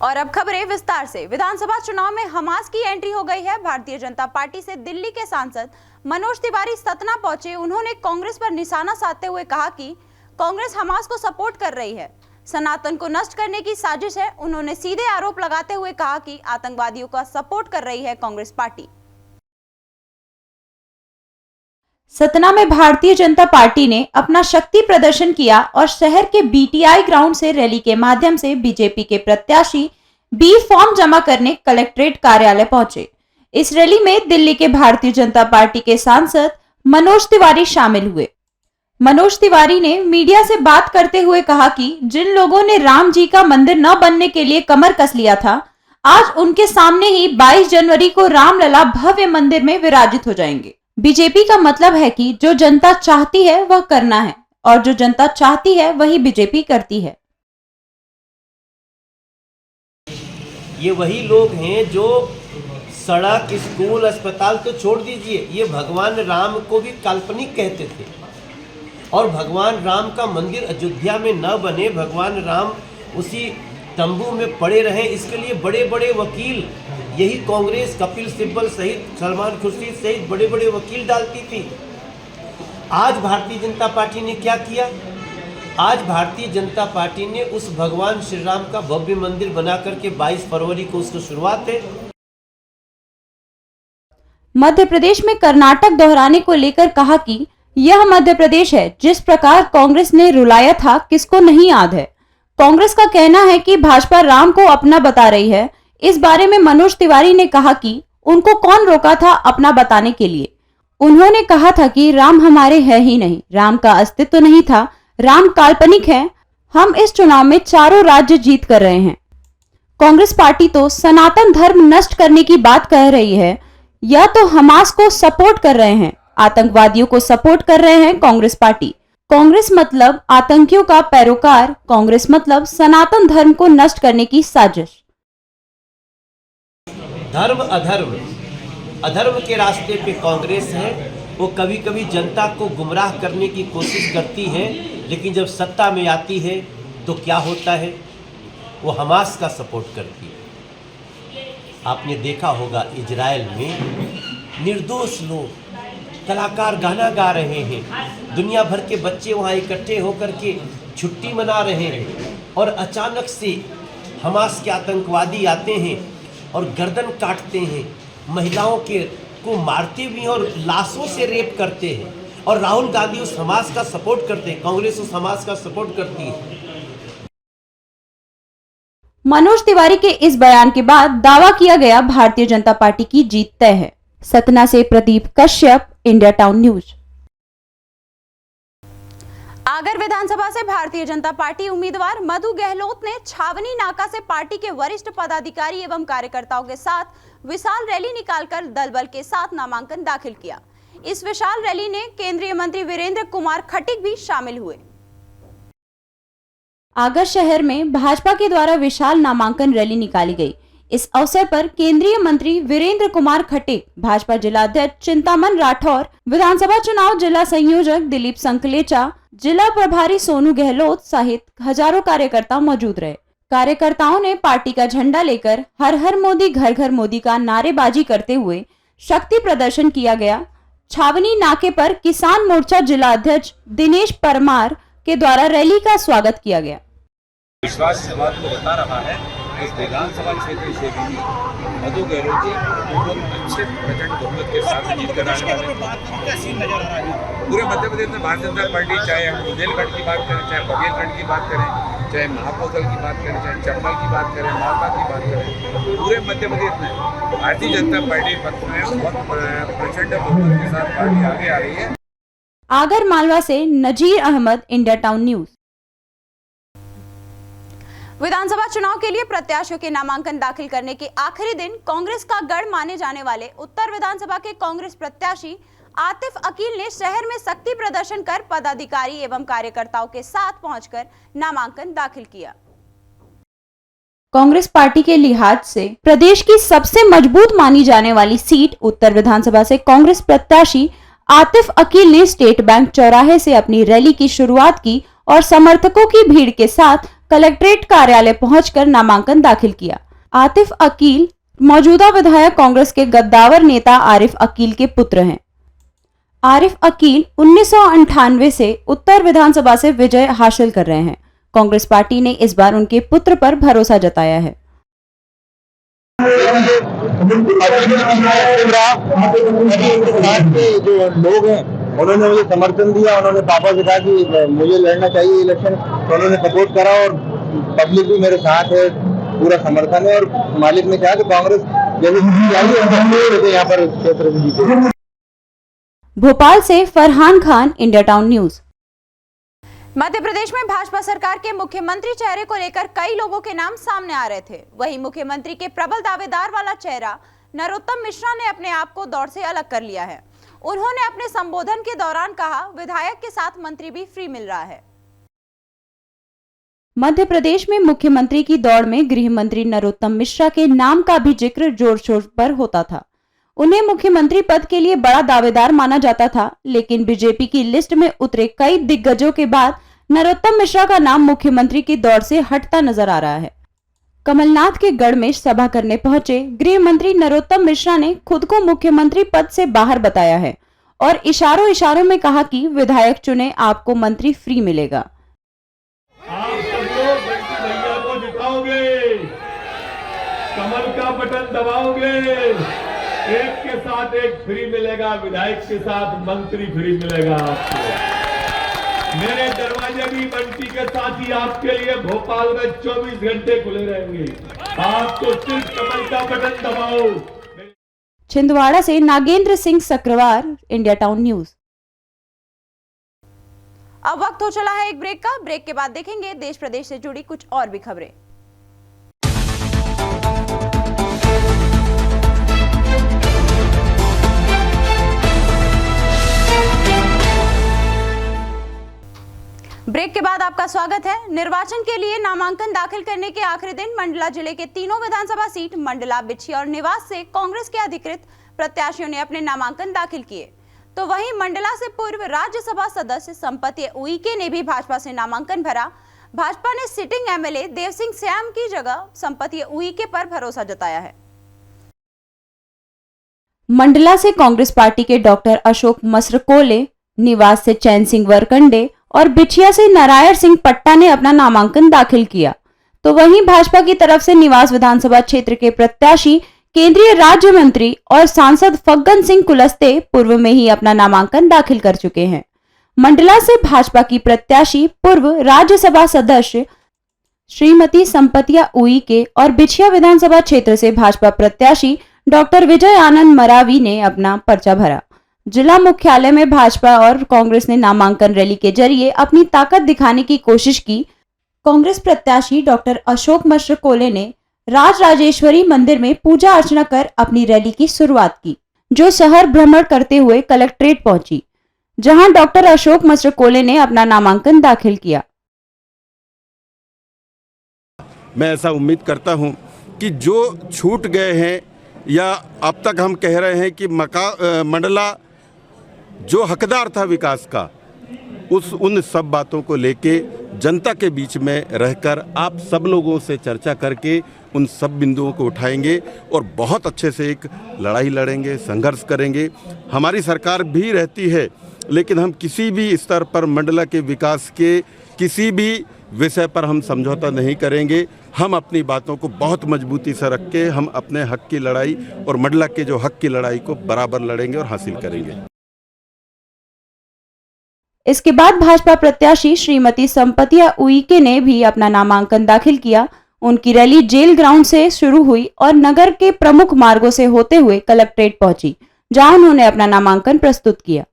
और अब खबरें विस्तार से। विधानसभा चुनाव में हमास की एंट्री हो गई है। भारतीय जनता पार्टी से दिल्ली के सांसद मनोज तिवारी सतना पहुंचे। उन्होंने कांग्रेस पर निशाना साधते हुए कहा कि कांग्रेस हमास को सपोर्ट कर रही है, सनातन को नष्ट करने की साजिश है। उन्होंने सीधे आरोप लगाते हुए कहा कि आतंकवादियों का सपोर्ट कर रही है कांग्रेस पार्टी। सतना में भारतीय जनता पार्टी ने अपना शक्ति प्रदर्शन किया और शहर के बीटीआई ग्राउंड से रैली के माध्यम से बीजेपी के प्रत्याशी बी फॉर्म जमा करने कलेक्ट्रेट कार्यालय पहुंचे। इस रैली में दिल्ली के भारतीय जनता पार्टी के सांसद मनोज तिवारी शामिल हुए। मनोज तिवारी ने मीडिया से बात करते हुए कहा कि जिन लोगों ने राम जी का मंदिर न बनने के लिए कमर कस लिया था, आज उनके सामने ही 22 जनवरी को रामलला भव्य मंदिर में विराजित हो जाएंगे। बीजेपी का मतलब है कि जो जनता चाहती है वह करना है और जो जनता चाहती है वही बीजेपी करती है। ये वही लोग हैं जो सड़क, स्कूल, अस्पताल तो छोड़ दीजिए, ये भगवान राम को भी काल्पनिक कहते थे और भगवान राम का मंदिर अयोध्या में न बने, भगवान राम उसी तंबू में पड़े रहे, इसके लिए बड़े बड़े वकील, यही कांग्रेस कपिल सिब्बल सहित, सलमान खुर्शीद सहित बड़े बड़े वकील डालती थी। आज भारतीय जनता पार्टी ने क्या किया? आज भारतीय जनता पार्टी ने उस भगवान श्री राम का भव्य मंदिर बना करके 22 फरवरी को उसकी शुरुआत है। मध्य प्रदेश में कर्नाटक दोहराने को लेकर कहा कि यह मध्य प्रदेश है, जिस प्रकार कांग्रेस ने रुलाया था किसको नहीं याद है। कांग्रेस का कहना है कि भाजपा राम को अपना बता रही है। इस बारे में मनोज तिवारी ने कहा कि उनको कौन रोका था अपना बताने के लिए। उन्होंने कहा था कि राम हमारे है ही नहीं, राम का अस्तित्व नहीं था, राम काल्पनिक है। हम इस चुनाव में चारों राज्य जीत कर रहे हैं। कांग्रेस पार्टी तो सनातन धर्म नष्ट करने की बात कह रही है, या तो हमास को सपोर्ट कर रहे हैं, आतंकवादियों को सपोर्ट कर रहे हैं कांग्रेस पार्टी। कांग्रेस मतलब आतंकियों का पैरोकार, कांग्रेस मतलब सनातन धर्म को नष्ट करने की साजिश। धर्म अधर्म के रास्ते पे कांग्रेस है। वो कभी कभी जनता को गुमराह करने की कोशिश करती है, लेकिन जब सत्ता में आती है तो क्या होता है, वो हमास का सपोर्ट करती है। आपने देखा होगा इजराइल में निर्दोष लोग कलाकार गाना गा रहे हैं, दुनिया भर के बच्चे वहाँ इकट्ठे होकर के छुट्टी मना रहे हैं, और अचानक से हमास के आतंकवादी आते हैं और गर्दन काटते हैं, महिलाओं के को मारते भी और लाशों से रेप करते हैं। और राहुल गांधी उस हमास का सपोर्ट करते हैं, कांग्रेस उस हमास का सपोर्ट करती है। मनोज तिवारी के इस बयान के बाद दावा किया गया भारतीय जनता पार्टी की जीत तय है। सतना से Pradeep Kashyap, India town news. Agar विधानसभा से भारतीय जनता पार्टी उम्मीदवार मधु गहलोत ने छावनी नाका से पार्टी के वरिष्ठ पदाधिकारी एवं कार्यकर्ताओं के साथ विशाल रैली निकालकर दल बल के साथ नामांकन दाखिल किया। इस विशाल रैली में केंद्रीय मंत्री वीरेंद्र कुमार खटीक भी शामिल हुए। आगर शहर में भाजपा के द्वारा विशाल नामांकन रैली निकाली गई। इस अवसर पर केंद्रीय मंत्री वीरेंद्र कुमार खटीक, भाजपा जिला अध्यक्ष चिंतामन राठौर, विधानसभा चुनाव जिला संयोजक दिलीप संकलेचा, जिला प्रभारी सोनू गहलोत सहित हजारों कार्यकर्ता मौजूद रहे। कार्यकर्ताओं ने पार्टी का झंडा लेकर हर हर मोदी घर घर मोदी का नारेबाजी करते हुए शक्ति प्रदर्शन किया गया। छावनी नाके पर किसान मोर्चा जिला अध्यक्ष दिनेश परमार के द्वारा रैली का स्वागत किया गया। विश्वास इस बात को बता रहा है, इस विधानसभा क्षेत्र से भी मधु गहलोत जी बहुत अच्छे प्रचंड बहुमत के साथ जीत कर आने वाले। पूरे मध्य प्रदेश में भारतीय जनता पार्टी, चाहे हम बुंदेलखंड की बात करें, चाहे बघेलखंड की बात करें, चाहे महापोतल की बात करें, चाहे चंबल की बात करें, मालवा की बात करें, पूरे मध्य प्रदेश में भारतीय जनता पार्टी पक्ष में बहुत प्रचंड बहुमत के साथ पार्टी आगे आ रही है। आगर मालवा से Nazir Ahmad, India town news. विधानसभा चुनाव के लिए प्रत्याशियों के नामांकन दाखिल करने के आखिरी दिन कांग्रेस का गढ़ माने जाने वाले उत्तर विधानसभा के कांग्रेस प्रत्याशी आतिफ अकील ने शहर में शक्ति प्रदर्शन कर पदाधिकारी एवं कार्यकर्ताओं के साथ पहुंचकर नामांकन दाखिल किया। कांग्रेस पार्टी के लिहाज से प्रदेश की सबसे मजबूत मानी जाने वाली सीट उत्तर विधानसभा से कांग्रेस प्रत्याशी आतिफ अकील ने स्टेट बैंक चौराहे से अपनी रैली की शुरुआत की और समर्थकों की भीड़ के साथ कलेक्ट्रेट कार्यालय पहुंचकर नामांकन दाखिल किया। आतिफ अकील मौजूदा विधायक कांग्रेस के गद्दावर नेता आरिफ अकील के पुत्र हैं। आरिफ अकील 1998 से उत्तर विधानसभा से विजय हासिल कर रहे हैं। कांग्रेस पार्टी ने इस बार उनके पुत्र पर भरोसा जताया है। जो लोग हैं उन्होंने मुझे समर्थन दिया, उन्होंने पापा से कहा कि मुझे लड़ना चाहिए इलेक्शन, तो उन्होंने सपोर्ट करा और पब्लिक भी मेरे साथ है, पूरा समर्थन है। और मालिक ने कहा कि कांग्रेस जैसे यहाँ पर क्षेत्र में जीते। भोपाल से Farhan Khan, India town news. Madhya Pradesh में भाजपा सरकार के मुख्यमंत्री चेहरे को लेकर कई लोगों के नाम सामने आ रहे थे। वहीं मुख्यमंत्री के प्रबल दावेदार वाला चेहरा नरोत्तम मिश्रा ने अपने आप को दौड़ से अलग कर लिया है। उन्होंने अपने संबोधन के दौरान कहा, विधायक के साथ मंत्री भी फ्री मिल रहा है। मध्य प्रदेश में मुख्यमंत्री की दौड़ में गृह मंत्री नरोत्तम मिश्रा के नाम का भी जिक्र जोर शोर पर होता था। उन्हें मुख्यमंत्री पद के लिए बड़ा दावेदार माना जाता था, लेकिन बीजेपी की लिस्ट में उतरे कई दिग्गजों के बाद नरोत्तम मिश्रा का नाम मुख्यमंत्री की दौड़ से हटता नजर आ रहा है। कमलनाथ के गढ़ में सभा करने पहुंचे गृह मंत्री नरोत्तम मिश्रा ने खुद को मुख्यमंत्री पद से बाहर बताया है और इशारों इशारों में कहा कि विधायक चुने, आपको मंत्री फ्री मिलेगा। आप सब लोग भैया को जिताओगे, कमल का बटन दबाओगे, एक के साथ एक फ्री मिलेगा, विधायक के साथ मंत्री फ्री मिलेगा आपको। मेरे दरवाजे भी बंटी के साथ ही आपके लिए भोपाल में 24 घंटे खुले रहेंगे। आप तो सिर्फ कमल का बटन दबाओ। छिंदवाड़ा से Nagendra Singh Sakravar, India town news. अब वक्त हो चला है एक ब्रेक का। ब्रेक के बाद देखेंगे देश प्रदेश से जुड़ी कुछ और भी खबरें। ब्रेक के बाद आपका स्वागत है। निर्वाचन के लिए नामांकन दाखिल करने के आखिरी दिन मंडला जिले के तीनों विधानसभा सीट मंडला, बिछिया और निवास से कांग्रेस के अधिकृत प्रत्याशियों ने अपने नामांकन दाखिल किए। तो वहीं मंडला से पूर्व राज्यसभा सदस्य संपत्ति उइके ने भी भाजपा से नामांकन भरा। भाजपा ने सिटिंग एमएलए देव सिंह श्याम की जगह संपत्ति उइके पर भरोसा जताया है। मंडला से कांग्रेस पार्टी के डॉक्टर अशोक मसरकोले, निवास से चैन सिंह वरकंडे और बिछिया से नारायण सिंह पट्टा ने अपना नामांकन दाखिल किया। तो वहीं भाजपा की तरफ से निवास विधानसभा क्षेत्र के प्रत्याशी केंद्रीय राज्य मंत्री और सांसद फग्गन सिंह कुलस्ते पूर्व में ही अपना नामांकन दाखिल कर चुके हैं। मंडला से भाजपा की प्रत्याशी पूर्व राज्यसभा सदस्य श्रीमती संपतिया उइके और बिछिया विधानसभा क्षेत्र से भाजपा प्रत्याशी डॉक्टर विजय आनंद मरावी ने अपना पर्चा भरा। जिला मुख्यालय में भाजपा और कांग्रेस ने नामांकन रैली के जरिए अपनी ताकत दिखाने की कोशिश की। कांग्रेस प्रत्याशी डॉक्टर अशोक मसरकोले ने राज राजेश्वरी मंदिर में पूजा अर्चना कर अपनी रैली की शुरुआत की, जो शहर भ्रमण करते हुए कलेक्ट्रेट पहुंची, जहां डॉक्टर अशोक मसरकोले ने अपना नामांकन दाखिल किया। मैं ऐसा उम्मीद करता हूं कि जो छूट गए हैं या अब तक हम कह रहे हैं कि मंडला जो हकदार था विकास का, उन सब बातों को लेके जनता के बीच में रहकर आप सब लोगों से चर्चा करके उन सब बिंदुओं को उठाएंगे और बहुत अच्छे से एक लड़ाई लड़ेंगे, संघर्ष करेंगे। हमारी सरकार भी रहती है, लेकिन हम किसी भी स्तर पर मंडला के विकास के किसी भी विषय पर हम समझौता नहीं करेंगे। हम अपनी बातों को बहुत मजबूती से रख के हम अपने हक की लड़ाई और मंडला के जो हक की लड़ाई को बराबर लड़ेंगे और हासिल करेंगे। इसके बाद भाजपा प्रत्याशी श्रीमती संपतिया उइके ने भी अपना नामांकन दाखिल किया। उनकी रैली जेल ग्राउंड से शुरू हुई और नगर के प्रमुख मार्गों से होते हुए कलेक्ट्रेट पहुंची, जहां उन्होंने अपना नामांकन प्रस्तुत किया।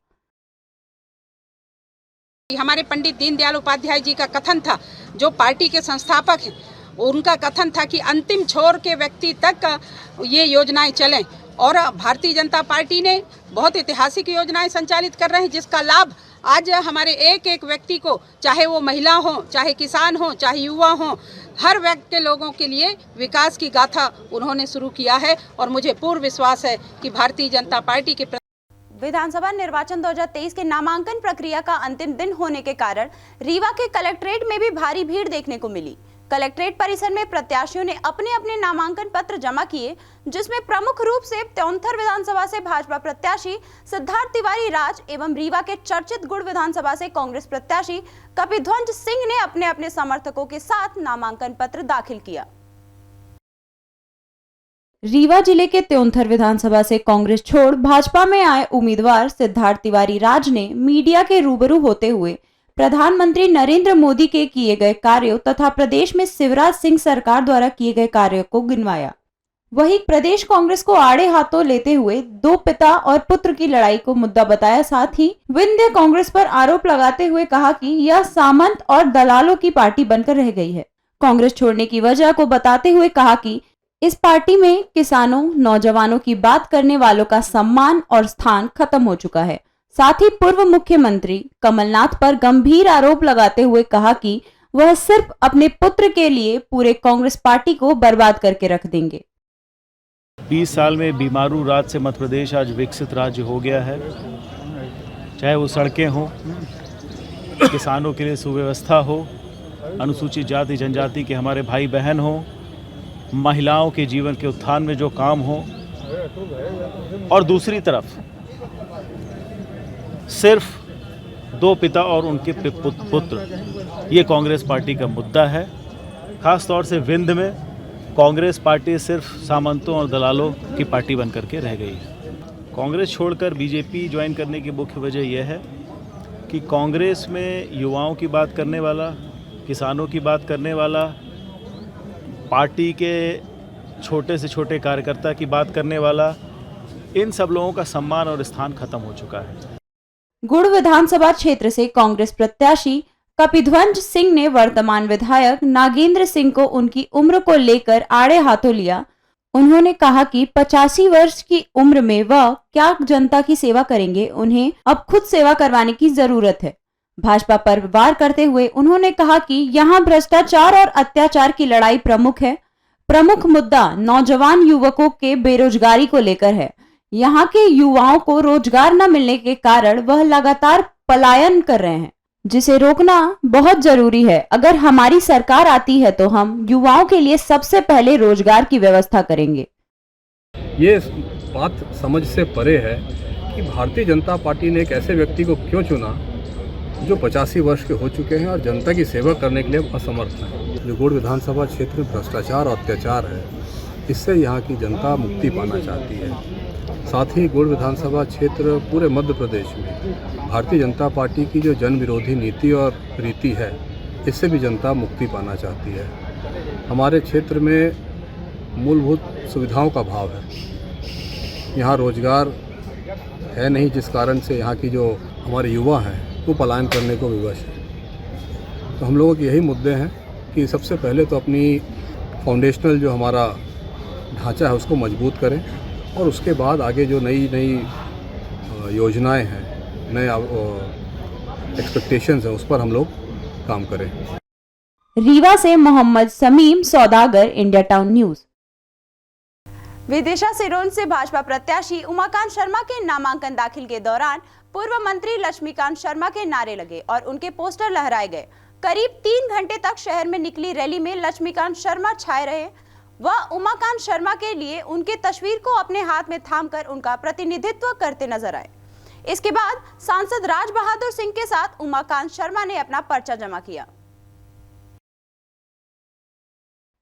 हमारे पंडित दीनदयाल उपाध्याय जी का कथन था, जो पार्टी के संस्थापक हैं, उनका कथन था कि अंतिम छोर के व्यक्ति तक ये योजनाएं चलें, और भारतीय जनता पार्टी ने बहुत ऐतिहासिक योजनाएं संचालित कर रहे हैं, जिसका लाभ आज हमारे एक एक व्यक्ति को, चाहे वो महिला हो, चाहे किसान हो, चाहे युवा हो, हर वर्ग के लोगों के लिए विकास की गाथा उन्होंने शुरू किया है। और मुझे पूर्ण विश्वास है कि भारतीय जनता पार्टी के विधानसभा निर्वाचन 2023 के नामांकन प्रक्रिया का अंतिम दिन होने के कारण रीवा के कलेक्ट्रेट में भी भारी भीड़ देखने को मिली। कलेक्ट्रेट परिसर में प्रत्याशियों ने अपने अपने नामांकन पत्र जमा किए, जिसमें प्रमुख रूप से त्योंथर विधानसभा से भाजपा प्रत्याशी सिद्धार्थ तिवारी राज एवं रीवा के चर्चित गुड़ विधानसभा से कांग्रेस प्रत्याशी कपिध्वज सिंह ने अपने अपने समर्थकों के साथ नामांकन पत्र दाखिल किया। रीवा जिले के त्योंथर विधानसभा से कांग्रेस छोड़ भाजपा में आए उम्मीदवार सिद्धार्थ तिवारी राज ने मीडिया के रूबरू होते हुए प्रधानमंत्री नरेंद्र मोदी के किए गए कार्यों तथा प्रदेश में शिवराज सिंह सरकार द्वारा किए गए कार्यों को गिनवाया। वहीं प्रदेश कांग्रेस को आड़े हाथों लेते हुए दो पिता और पुत्र की लड़ाई को मुद्दा बताया। साथ ही विंध्य कांग्रेस पर आरोप लगाते हुए कहा कि यह सामंत और दलालों की पार्टी बनकर रह गई है। कांग्रेस छोड़ने की वजह को बताते हुए कहा कि इस पार्टी में किसानों, नौजवानों की बात करने वालों का सम्मान और स्थान खत्म हो चुका है। साथ ही पूर्व मुख्यमंत्री कमलनाथ पर गंभीर आरोप लगाते हुए कहा कि वह सिर्फ अपने पुत्र के लिए पूरे कांग्रेस पार्टी को बर्बाद करके रख देंगे। 20 साल में बीमारू राज्य से मध्य प्रदेश आज विकसित राज्य हो गया है। चाहे वो सड़कें हों, किसानों के लिए सुव्यवस्था हो, अनुसूचित जाति जनजाति के हमारे भाई बहन हों, महिलाओं के जीवन के उत्थान में जो काम हो, और दूसरी तरफ सिर्फ दो पिता और उनके पुत्र, ये कांग्रेस पार्टी का मुद्दा है। खास तौर से विंध्य में कांग्रेस पार्टी सिर्फ सामंतों और दलालों की पार्टी बन करके रह गई है। कांग्रेस छोड़कर बीजेपी ज्वाइन करने की मुख्य वजह यह है कि कांग्रेस में युवाओं की बात करने वाला, किसानों की बात करने वाला, पार्टी के छोटे से छोटे कार्यकर्ता की बात करने वाला, इन सब लोगों का सम्मान और स्थान खत्म हो चुका है। गुड़ विधानसभा क्षेत्र से कांग्रेस प्रत्याशी कपिध्वज सिंह ने वर्तमान विधायक नागेंद्र सिंह को उनकी उम्र को लेकर आड़े हाथों लिया। उन्होंने कहा कि 85 वर्ष की उम्र में वह क्या जनता की सेवा करेंगे, उन्हें अब खुद सेवा करवाने की जरूरत है। भाजपा पर वार करते हुए उन्होंने कहा कि यहां भ्रष्टाचार और अत्याचार की लड़ाई प्रमुख है। प्रमुख मुद्दा नौजवान युवकों के बेरोजगारी को लेकर है। यहाँ के युवाओं को रोजगार न मिलने के कारण वह लगातार पलायन कर रहे हैं, जिसे रोकना बहुत जरूरी है। अगर हमारी सरकार आती है तो हम युवाओं के लिए सबसे पहले रोजगार की व्यवस्था करेंगे। ये बात समझ से परे है कि भारतीय जनता पार्टी ने एक ऐसे व्यक्ति को क्यों चुना जो 85 वर्ष के हो चुके हैं और जनता की सेवा करने के लिए असमर्थ हैं। जो गुड़ विधानसभा क्षेत्र में भ्रष्टाचार और अत्याचार है, इससे यहाँ की जनता मुक्ति पाना चाहती है। साथ ही गुड़ विधानसभा क्षेत्र पूरे मध्य प्रदेश में भारतीय जनता पार्टी की जो जन विरोधी नीति और रीति है, इससे भी जनता मुक्ति पाना चाहती है। हमारे क्षेत्र में मूलभूत सुविधाओं का अभाव है। यहाँ रोजगार है नहीं, जिस कारण से यहाँ की जो हमारे युवा हैं वो पलायन करने को विवश है। तो हम लोगों के यही मुद्दे हैं कि सबसे पहले तो अपनी फाउंडेशनल जो हमारा ढांचा है उसको मजबूत करें और उसके बाद आगे जो नई नई योजनाएं हैं, नए एक्सपेक्टेशंस हैं, उस पर हम लोग काम करें। रीवा से मोहम्मद समीम सौदागर, India town news. Vidisha Sironj से भाजपा प्रत्याशी उमाकांत शर्मा के नामांकन दाखिल के दौरान पूर्व मंत्री लक्ष्मीकांत शर्मा के नारे लगे और उनके पोस्टर लहराए गए। करीब 3 घंटे तक शहर में निकली रैली में लक्ष्मीकांत शर्मा छाए रहे। वह उमाकांत शर्मा के लिए उनके तस्वीर को अपने हाथ में थामकर उनका प्रतिनिधित्व करते नजर आए। इसके बाद सांसद राज बहादुर सिंह के साथ उमाकांत शर्मा ने अपना पर्चा जमा किया।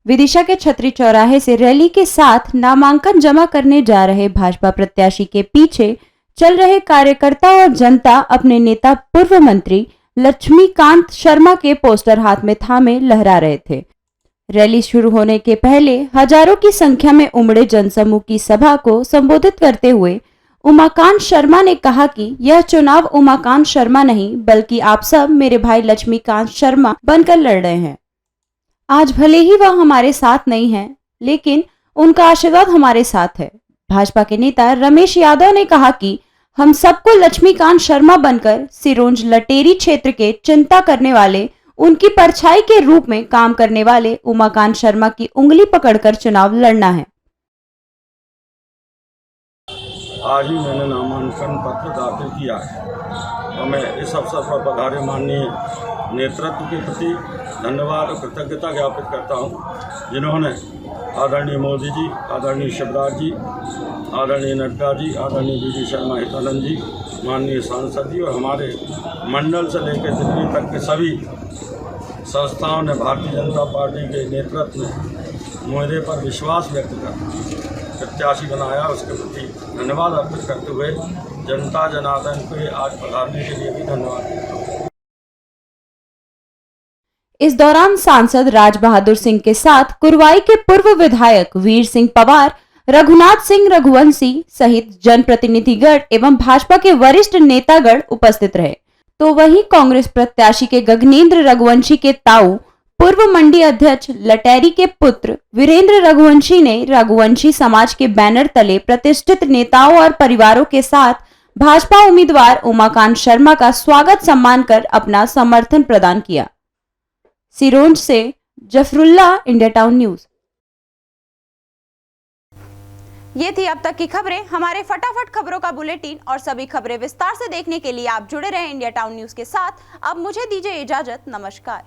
विदिशा के छतरी चौराहे से रैली के साथ नामांकन जमा करने जा रहे भाजपा प्रत्याशी के पीछे चल रहे कार्यकर्ता और जनता अपने नेता पूर्व मंत्री लक्ष्मीकांत शर्मा के पोस्टर हाथ में थामे लहरा रहे थे। रैली शुरू होने के पहले हजारों की संख्या में उमड़े जनसमूह की सभा को संबोधित करते हुए उमाकांत शर्मा ने कहा कि यह चुनाव उमाकांत शर्मा नहीं बल्कि आप सब मेरे भाई लक्ष्मीकांत शर्मा बनकर लड़ रहे हैं। आज भले ही वह हमारे साथ नहीं है, लेकिन उनका आशीर्वाद हमारे साथ है। भाजपा के नेता रमेश यादव ने कहा कि हम सबको लक्ष्मीकांत शर्मा बनकर सिरोंज लटेरी क्षेत्र के चिंता करने वाले, उनकी परछाई के रूप में काम करने वाले उमाकांत शर्मा की उंगली पकड़कर चुनाव लड़ना है। आज ही मैंने नामांकन पत्र दाखिल किया है और मैं इस अवसर पर पधारे माननीय नेतृत्व के प्रति धन्यवाद और कृतज्ञता ज्ञापित करता हूं, जिन्होंने आदरणीय मोदी जी, आदरणीय शिवराज जी, आदरणीय नड्डा जी, आदरणीय वी.डी. शर्मा हितानंद जी, माननीय सांसद जी और हमारे मंडल से लेकर दिल्ली तक के सभी संस्थाओं ने भारतीय जनता पार्टी के नेतृत्व में मेरे पर विश्वास व्यक्त कर प्रत्याशी बनाया। उसके प्रति धन्यवाद अर्पित करते हुए जनता जनार्दन को आज पधारने के लिए भी धन्यवाद। इस दौरान सांसद राज बहादुर सिंह के साथ कुरवाई के पूर्व विधायक वीर सिंह पवार, रघुनाथ सिंह रघुवंशी सहित जनप्रतिनिधिगण एवं भाजपा के वरिष्ठ नेतागण उपस्थित रहे। तो वहीं कांग्रेस प्रत्याशी के गगनेंद्र रघुवंशी के ताऊ पूर्व मंडी अध्यक्ष लटेरी के पुत्र वीरेंद्र रघुवंशी ने रघुवंशी समाज के बैनर तले प्रतिष्ठित नेताओं और परिवारों के साथ भाजपा उम्मीदवार उमाकांत शर्मा का स्वागत सम्मान कर अपना समर्थन प्रदान किया। सिरोंज से जफरुल्ला, इंडिया टाउन न्यूज। ये थी अब तक की खबरें। हमारे फटाफट खबरों का बुलेटिन और सभी खबरें विस्तार से देखने के लिए आप जुड़े रहे इंडिया टाउन न्यूज के साथ। अब मुझे दीजिए इजाजत। नमस्कार।